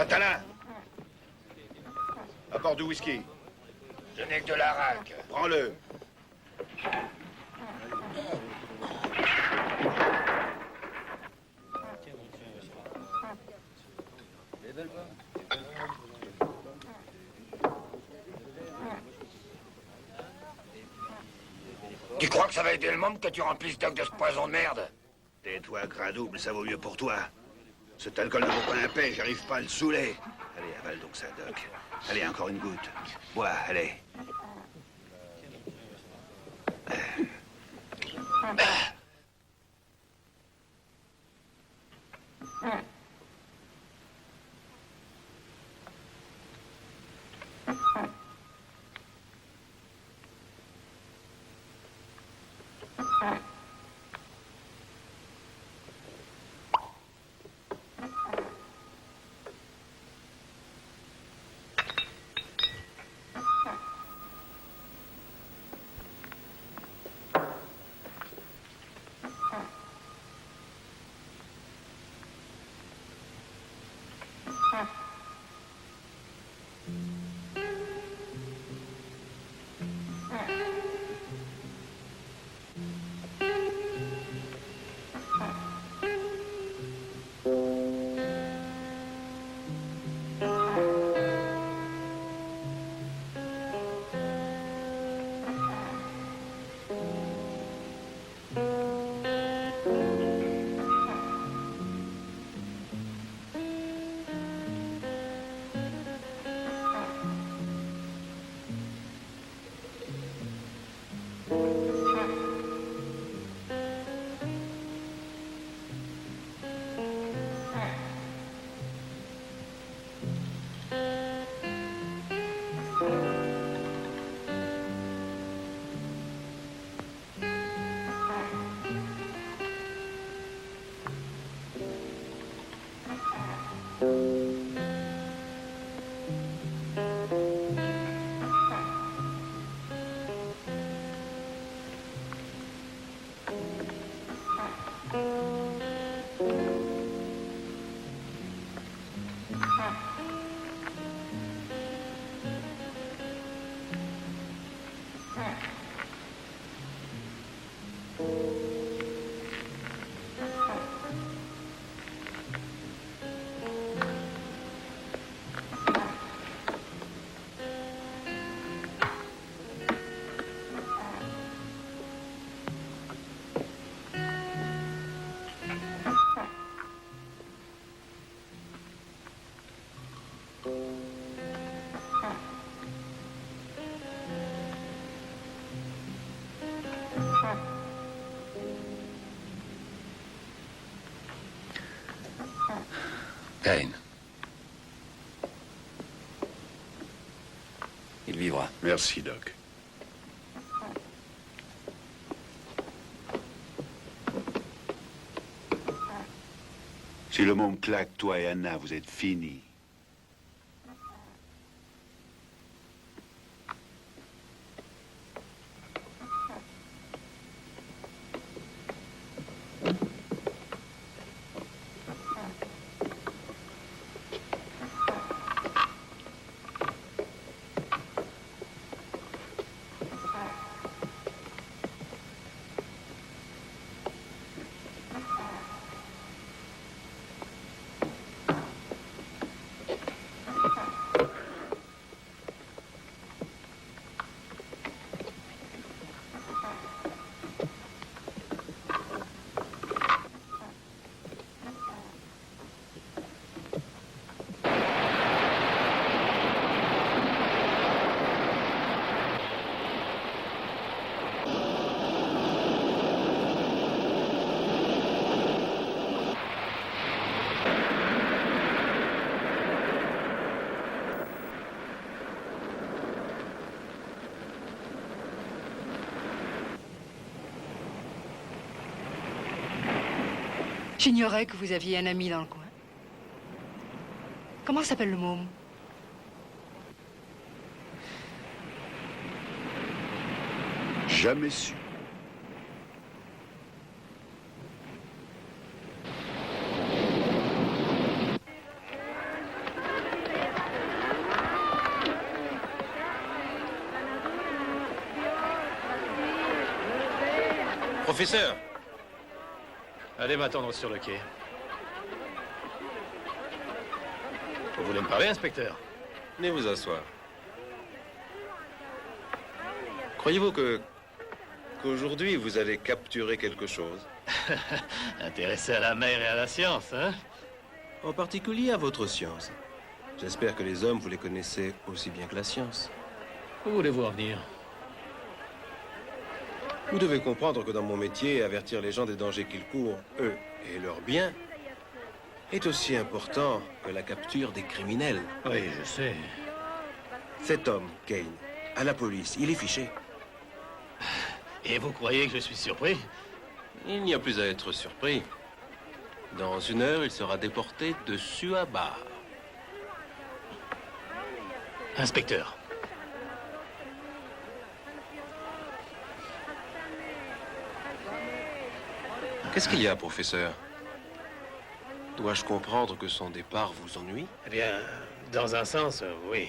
Talin, apporte du whisky. Je n'ai que de l'araque. Prends-le. Tu crois que ça va aider le monde que tu remplisses Doc de ce poison de merde? Tais-toi, grain double, ça vaut mieux pour toi. Cet alcool ne vaut pas un paix, j'arrive pas à le saouler. Allez, avale donc ça, Doc. Allez, encore une goutte. Bois, allez. Kane. Il vivra. Merci, Doc. Si le monde claque, toi et Anna, vous êtes finis. J'ignorais que vous aviez un ami dans le coin. Comment s'appelle le môme? Jamais su. Professeur! Allez m'attendre sur le quai. Vous voulez me parler, inspecteur? Venez vous asseoir. Croyez-vous qu'aujourd'hui, vous allez capturer quelque chose? Intéressé à la mer et à la science, hein? En particulier à votre science. J'espère que les hommes, vous les connaissez aussi bien que la science. Où voulez-vous en venir? Vous devez comprendre que dans mon métier, avertir les gens des dangers qu'ils courent, eux et leurs biens, est aussi important que la capture des criminels. Oui, je sais. Cet homme, Kane, à la police, il est fiché. Et vous croyez que je suis surpris? Il n'y a plus à être surpris. Dans 1 heure, il sera déporté dessus à barre. Inspecteur. Qu'est-ce qu'il y a, professeur? Dois-je comprendre que son départ vous ennuie? Eh bien, dans un sens, oui.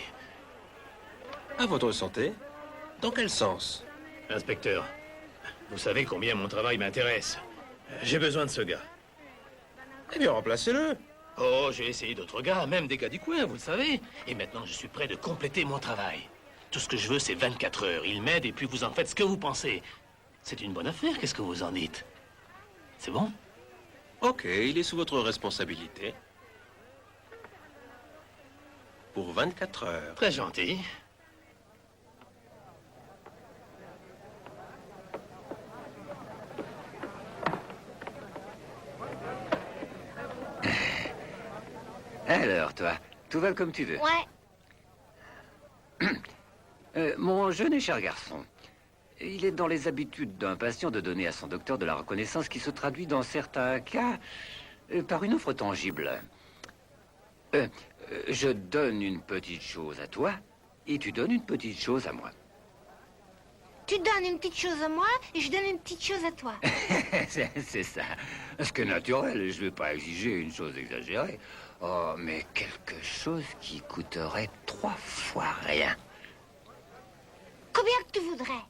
À votre santé? Dans quel sens? Inspecteur, vous savez combien mon travail m'intéresse. J'ai besoin de ce gars. Eh bien, remplacez-le. Oh, j'ai essayé d'autres gars, même des gars du coin, vous le savez. Et maintenant, je suis prêt de compléter mon travail. Tout ce que je veux, c'est 24 heures. Il m'aide et puis vous en faites ce que vous pensez. C'est une bonne affaire, qu'est-ce que vous en dites? C'est bon? Ok, il est sous votre responsabilité. Pour 24 heures. Très gentil. Alors, toi, tout va comme tu veux. Ouais. Mon jeune et cher garçon, il est dans les habitudes d'un patient de donner à son docteur de la reconnaissance qui se traduit dans certains cas par une offre tangible. Je donne une petite chose à toi et tu donnes une petite chose à moi. Tu donnes une petite chose à moi et je donne une petite chose à toi. C'est ça. Ce qui est naturel, je ne vais pas exiger une chose exagérée. Oh, mais quelque chose qui coûterait 3 fois rien. Combien que tu voudrais?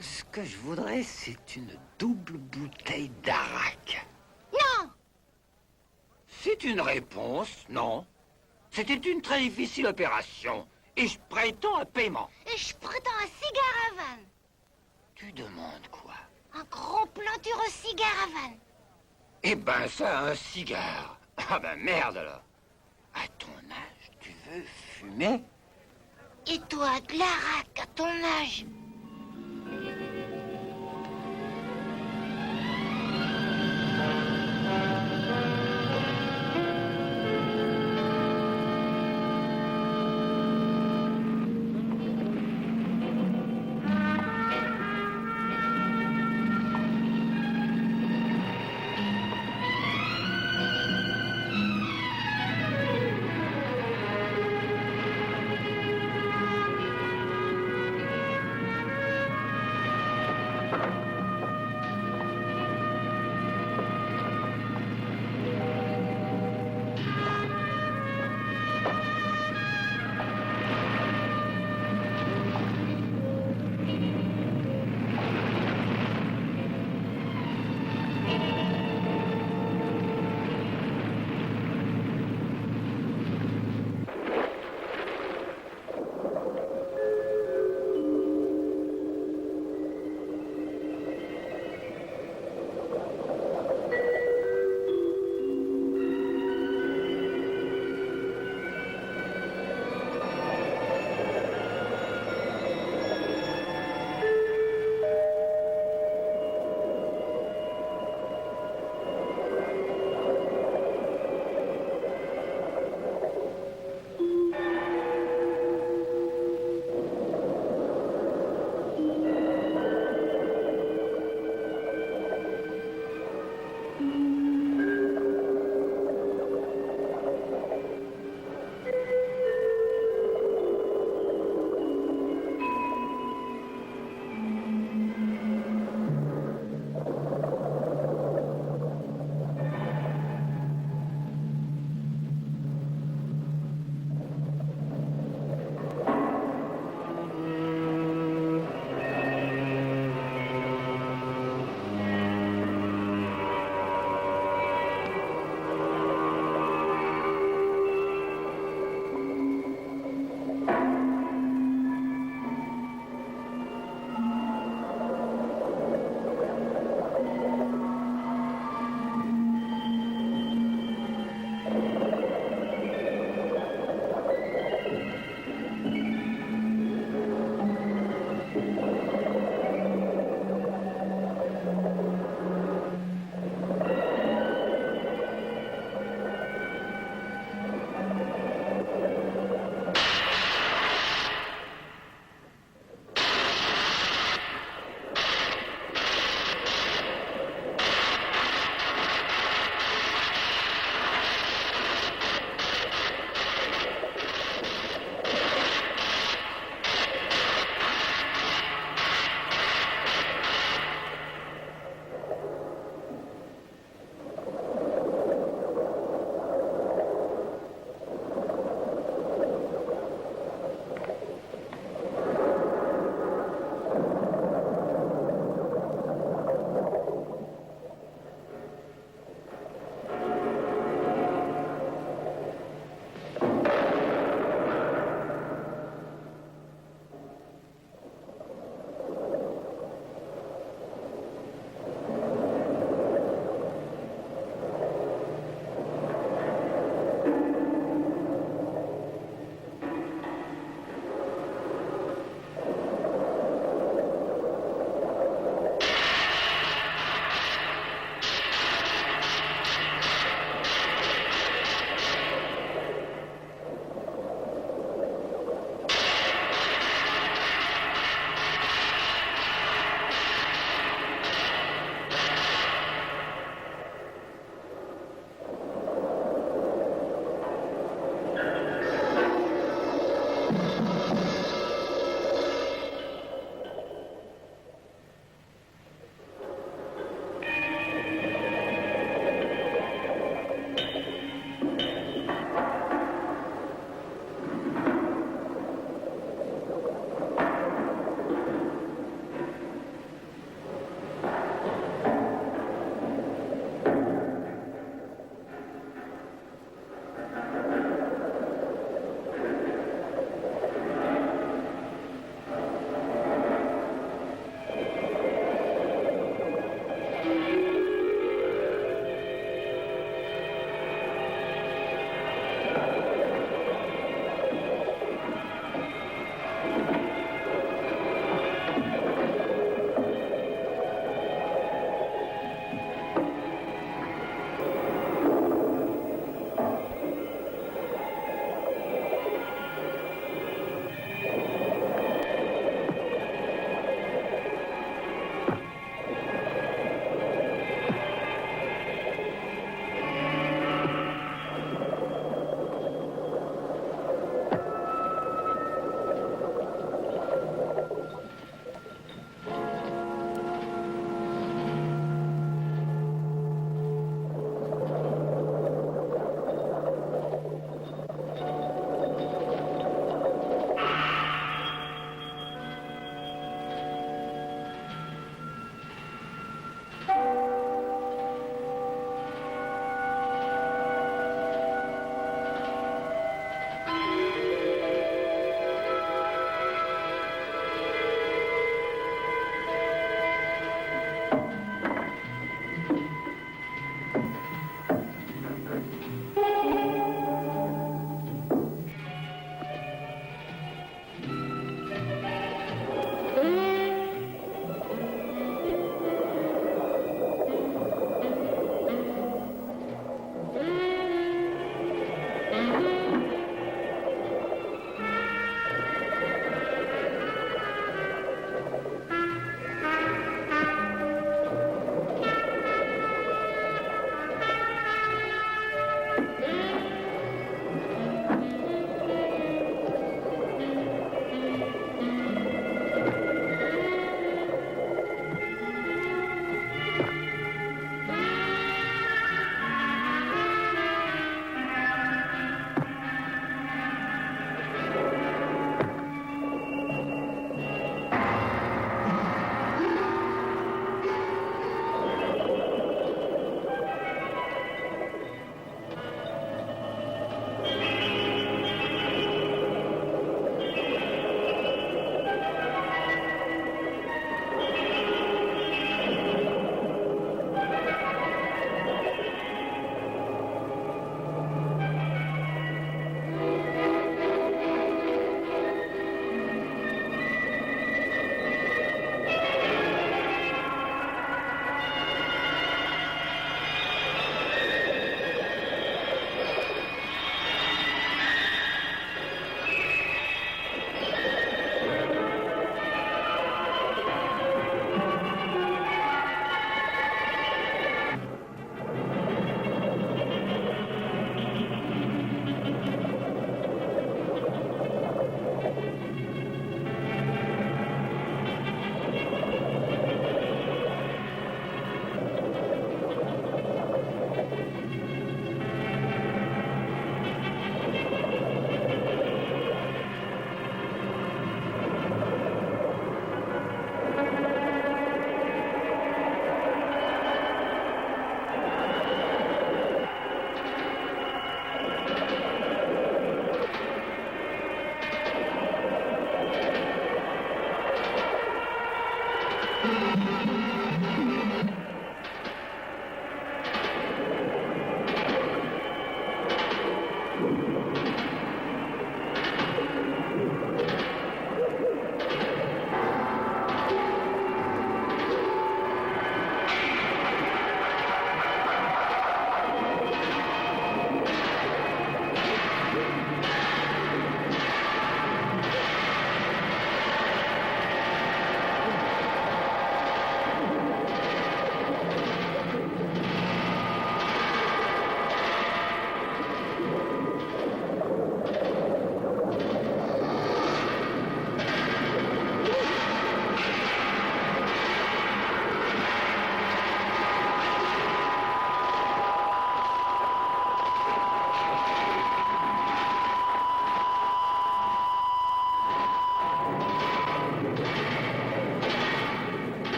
Ce que je voudrais, c'est une double bouteille d'arak. Non! C'est une réponse, non. C'était une très difficile opération. Et je prétends un paiement. Et je prétends un cigare à vanne. Tu demandes quoi? Un gros plantureux cigare à vanne. Eh ben ça, un cigare. Ah ben merde alors. À ton âge, tu veux fumer? Et toi, de l'arac à ton âge?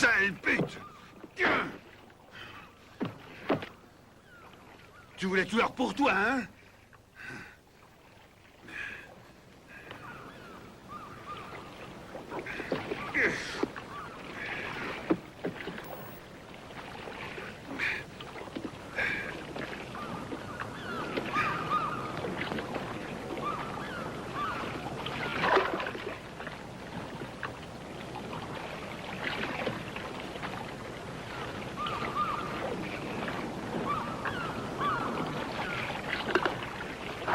Sale pute! Tu voulais tout l'heure pour toi, hein?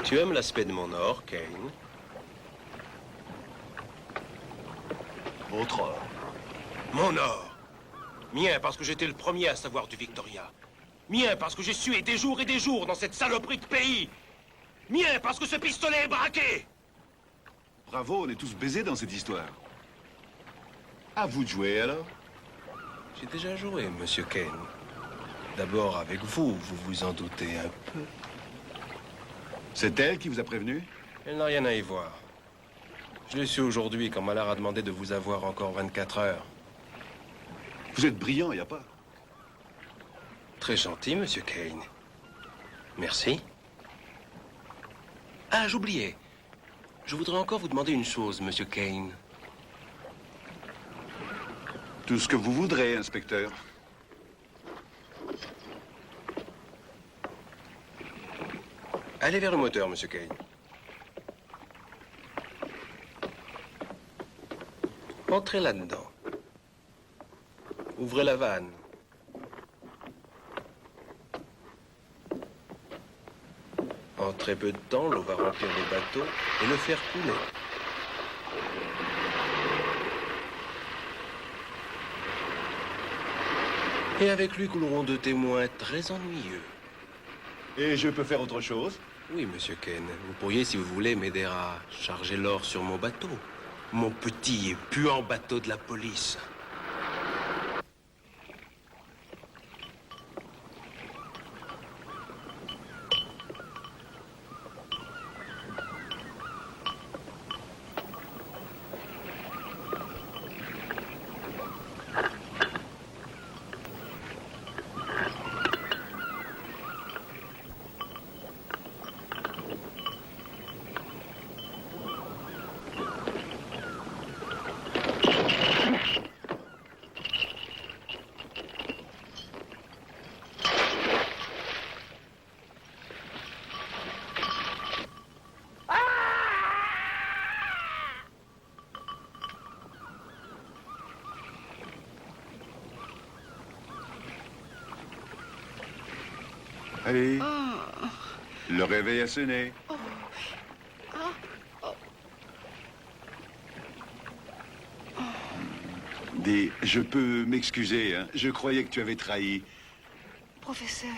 Tu aimes l'aspect de mon or, Kane? Votre or. Mon or! Mien parce que j'étais le premier à savoir du Victoria. Mien parce que j'ai sué des jours dans cette saloperie de pays. Mien parce que ce pistolet est braqué. Bravo, on est tous baisés dans cette histoire. À vous de jouer, alors? J'ai déjà joué, Monsieur Kane. D'abord avec vous, vous vous en doutez un peu. C'est elle qui vous a prévenu? Elle n'a rien à y voir. Je l'ai su aujourd'hui quand Mallard a demandé de vous avoir encore 24 heures. Vous êtes brillant, y a pas. Très gentil, Monsieur Kane. Merci. Ah, j'oubliais. Je voudrais encore vous demander une chose, Monsieur Kane. Tout ce que vous voudrez, inspecteur. Allez vers le moteur, Monsieur Kane. Entrez là-dedans. Ouvrez la vanne. En très peu de temps, l'eau va remplir le bateau et le faire couler. Et avec lui couleront deux témoins très ennuyeux. Et je peux faire autre chose? Oui, Monsieur Kane. Vous pourriez, si vous voulez, m'aider à charger l'or sur mon bateau. Mon petit et puant bateau de la police. Allez. Le réveil a sonné. Dis, je peux m'excuser, hein? Je croyais que tu avais trahi. Professeur.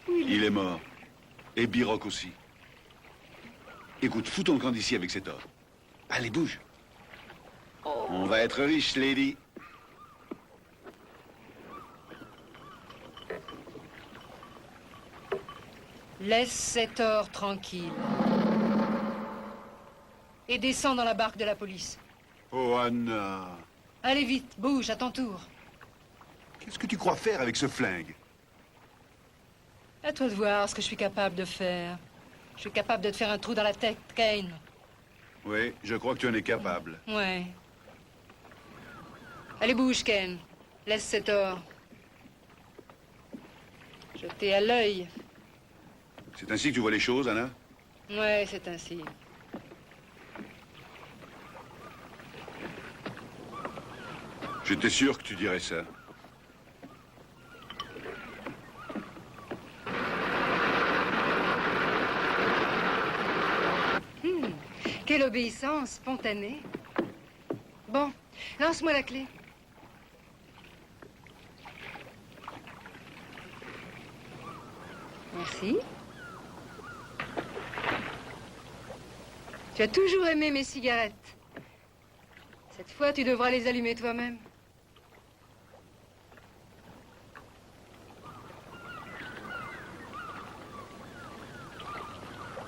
Il est mort. Et Biroc aussi. Écoute, fous ton camp d'ici avec cet or. Allez, bouge. On va être riche, lady. Laisse cet or tranquille. Et descends dans la barque de la police. Oh, Anna. Allez vite, bouge, à ton tour. Qu'est-ce que tu crois faire avec ce flingue? À toi de voir ce que je suis capable de faire. Je suis capable de te faire un trou dans la tête, Kane. Oui, je crois que tu en es capable. Ouais. Allez, bouge, Ken. Laisse cet or. Je t'ai à l'œil. C'est ainsi que tu vois les choses, Anna? Ouais, c'est ainsi. J'étais sûr que tu dirais ça. Quelle obéissance spontanée. Bon, lance-moi la clé. Merci. Tu as toujours aimé mes cigarettes. Cette fois, tu devras les allumer toi-même.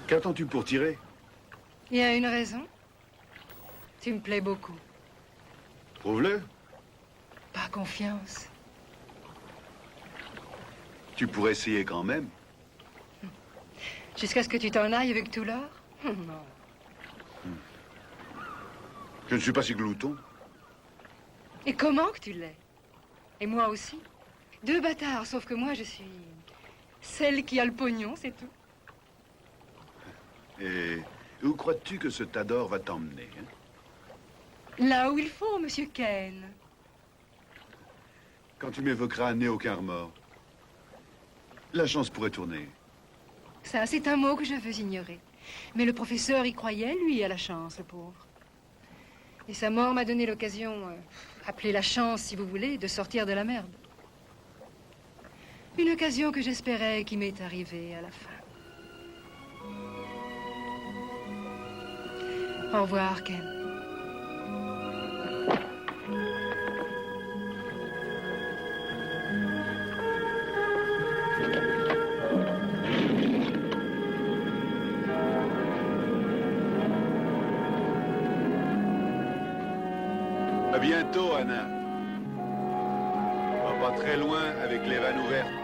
Qu'attends-tu pour tirer? Il y a une raison. Tu me plais beaucoup. Prouve-le. Pas confiance. Tu pourrais essayer quand même. Jusqu'à ce que tu t'en ailles avec tout l'or? Non. Je ne suis pas si glouton. Et comment que tu l'es? Et moi aussi. Deux bâtards, sauf que moi, je suis celle qui a le pognon, c'est tout. Et où crois-tu que ce tas d'or va t'emmener, hein? Là où il faut, monsieur Kane. Quand tu m'évoqueras Néaucun remords, la chance pourrait tourner. Ça, c'est un mot que je veux ignorer. Mais le professeur y croyait, lui, à la chance, le pauvre. Et sa mort m'a donné l'occasion, appelez la chance si vous voulez, de sortir de la merde. Une occasion que j'espérais qui m'est arrivée à la fin. Au revoir, Ken. À bientôt, Anna. On va pas très loin avec les vannes ouvertes.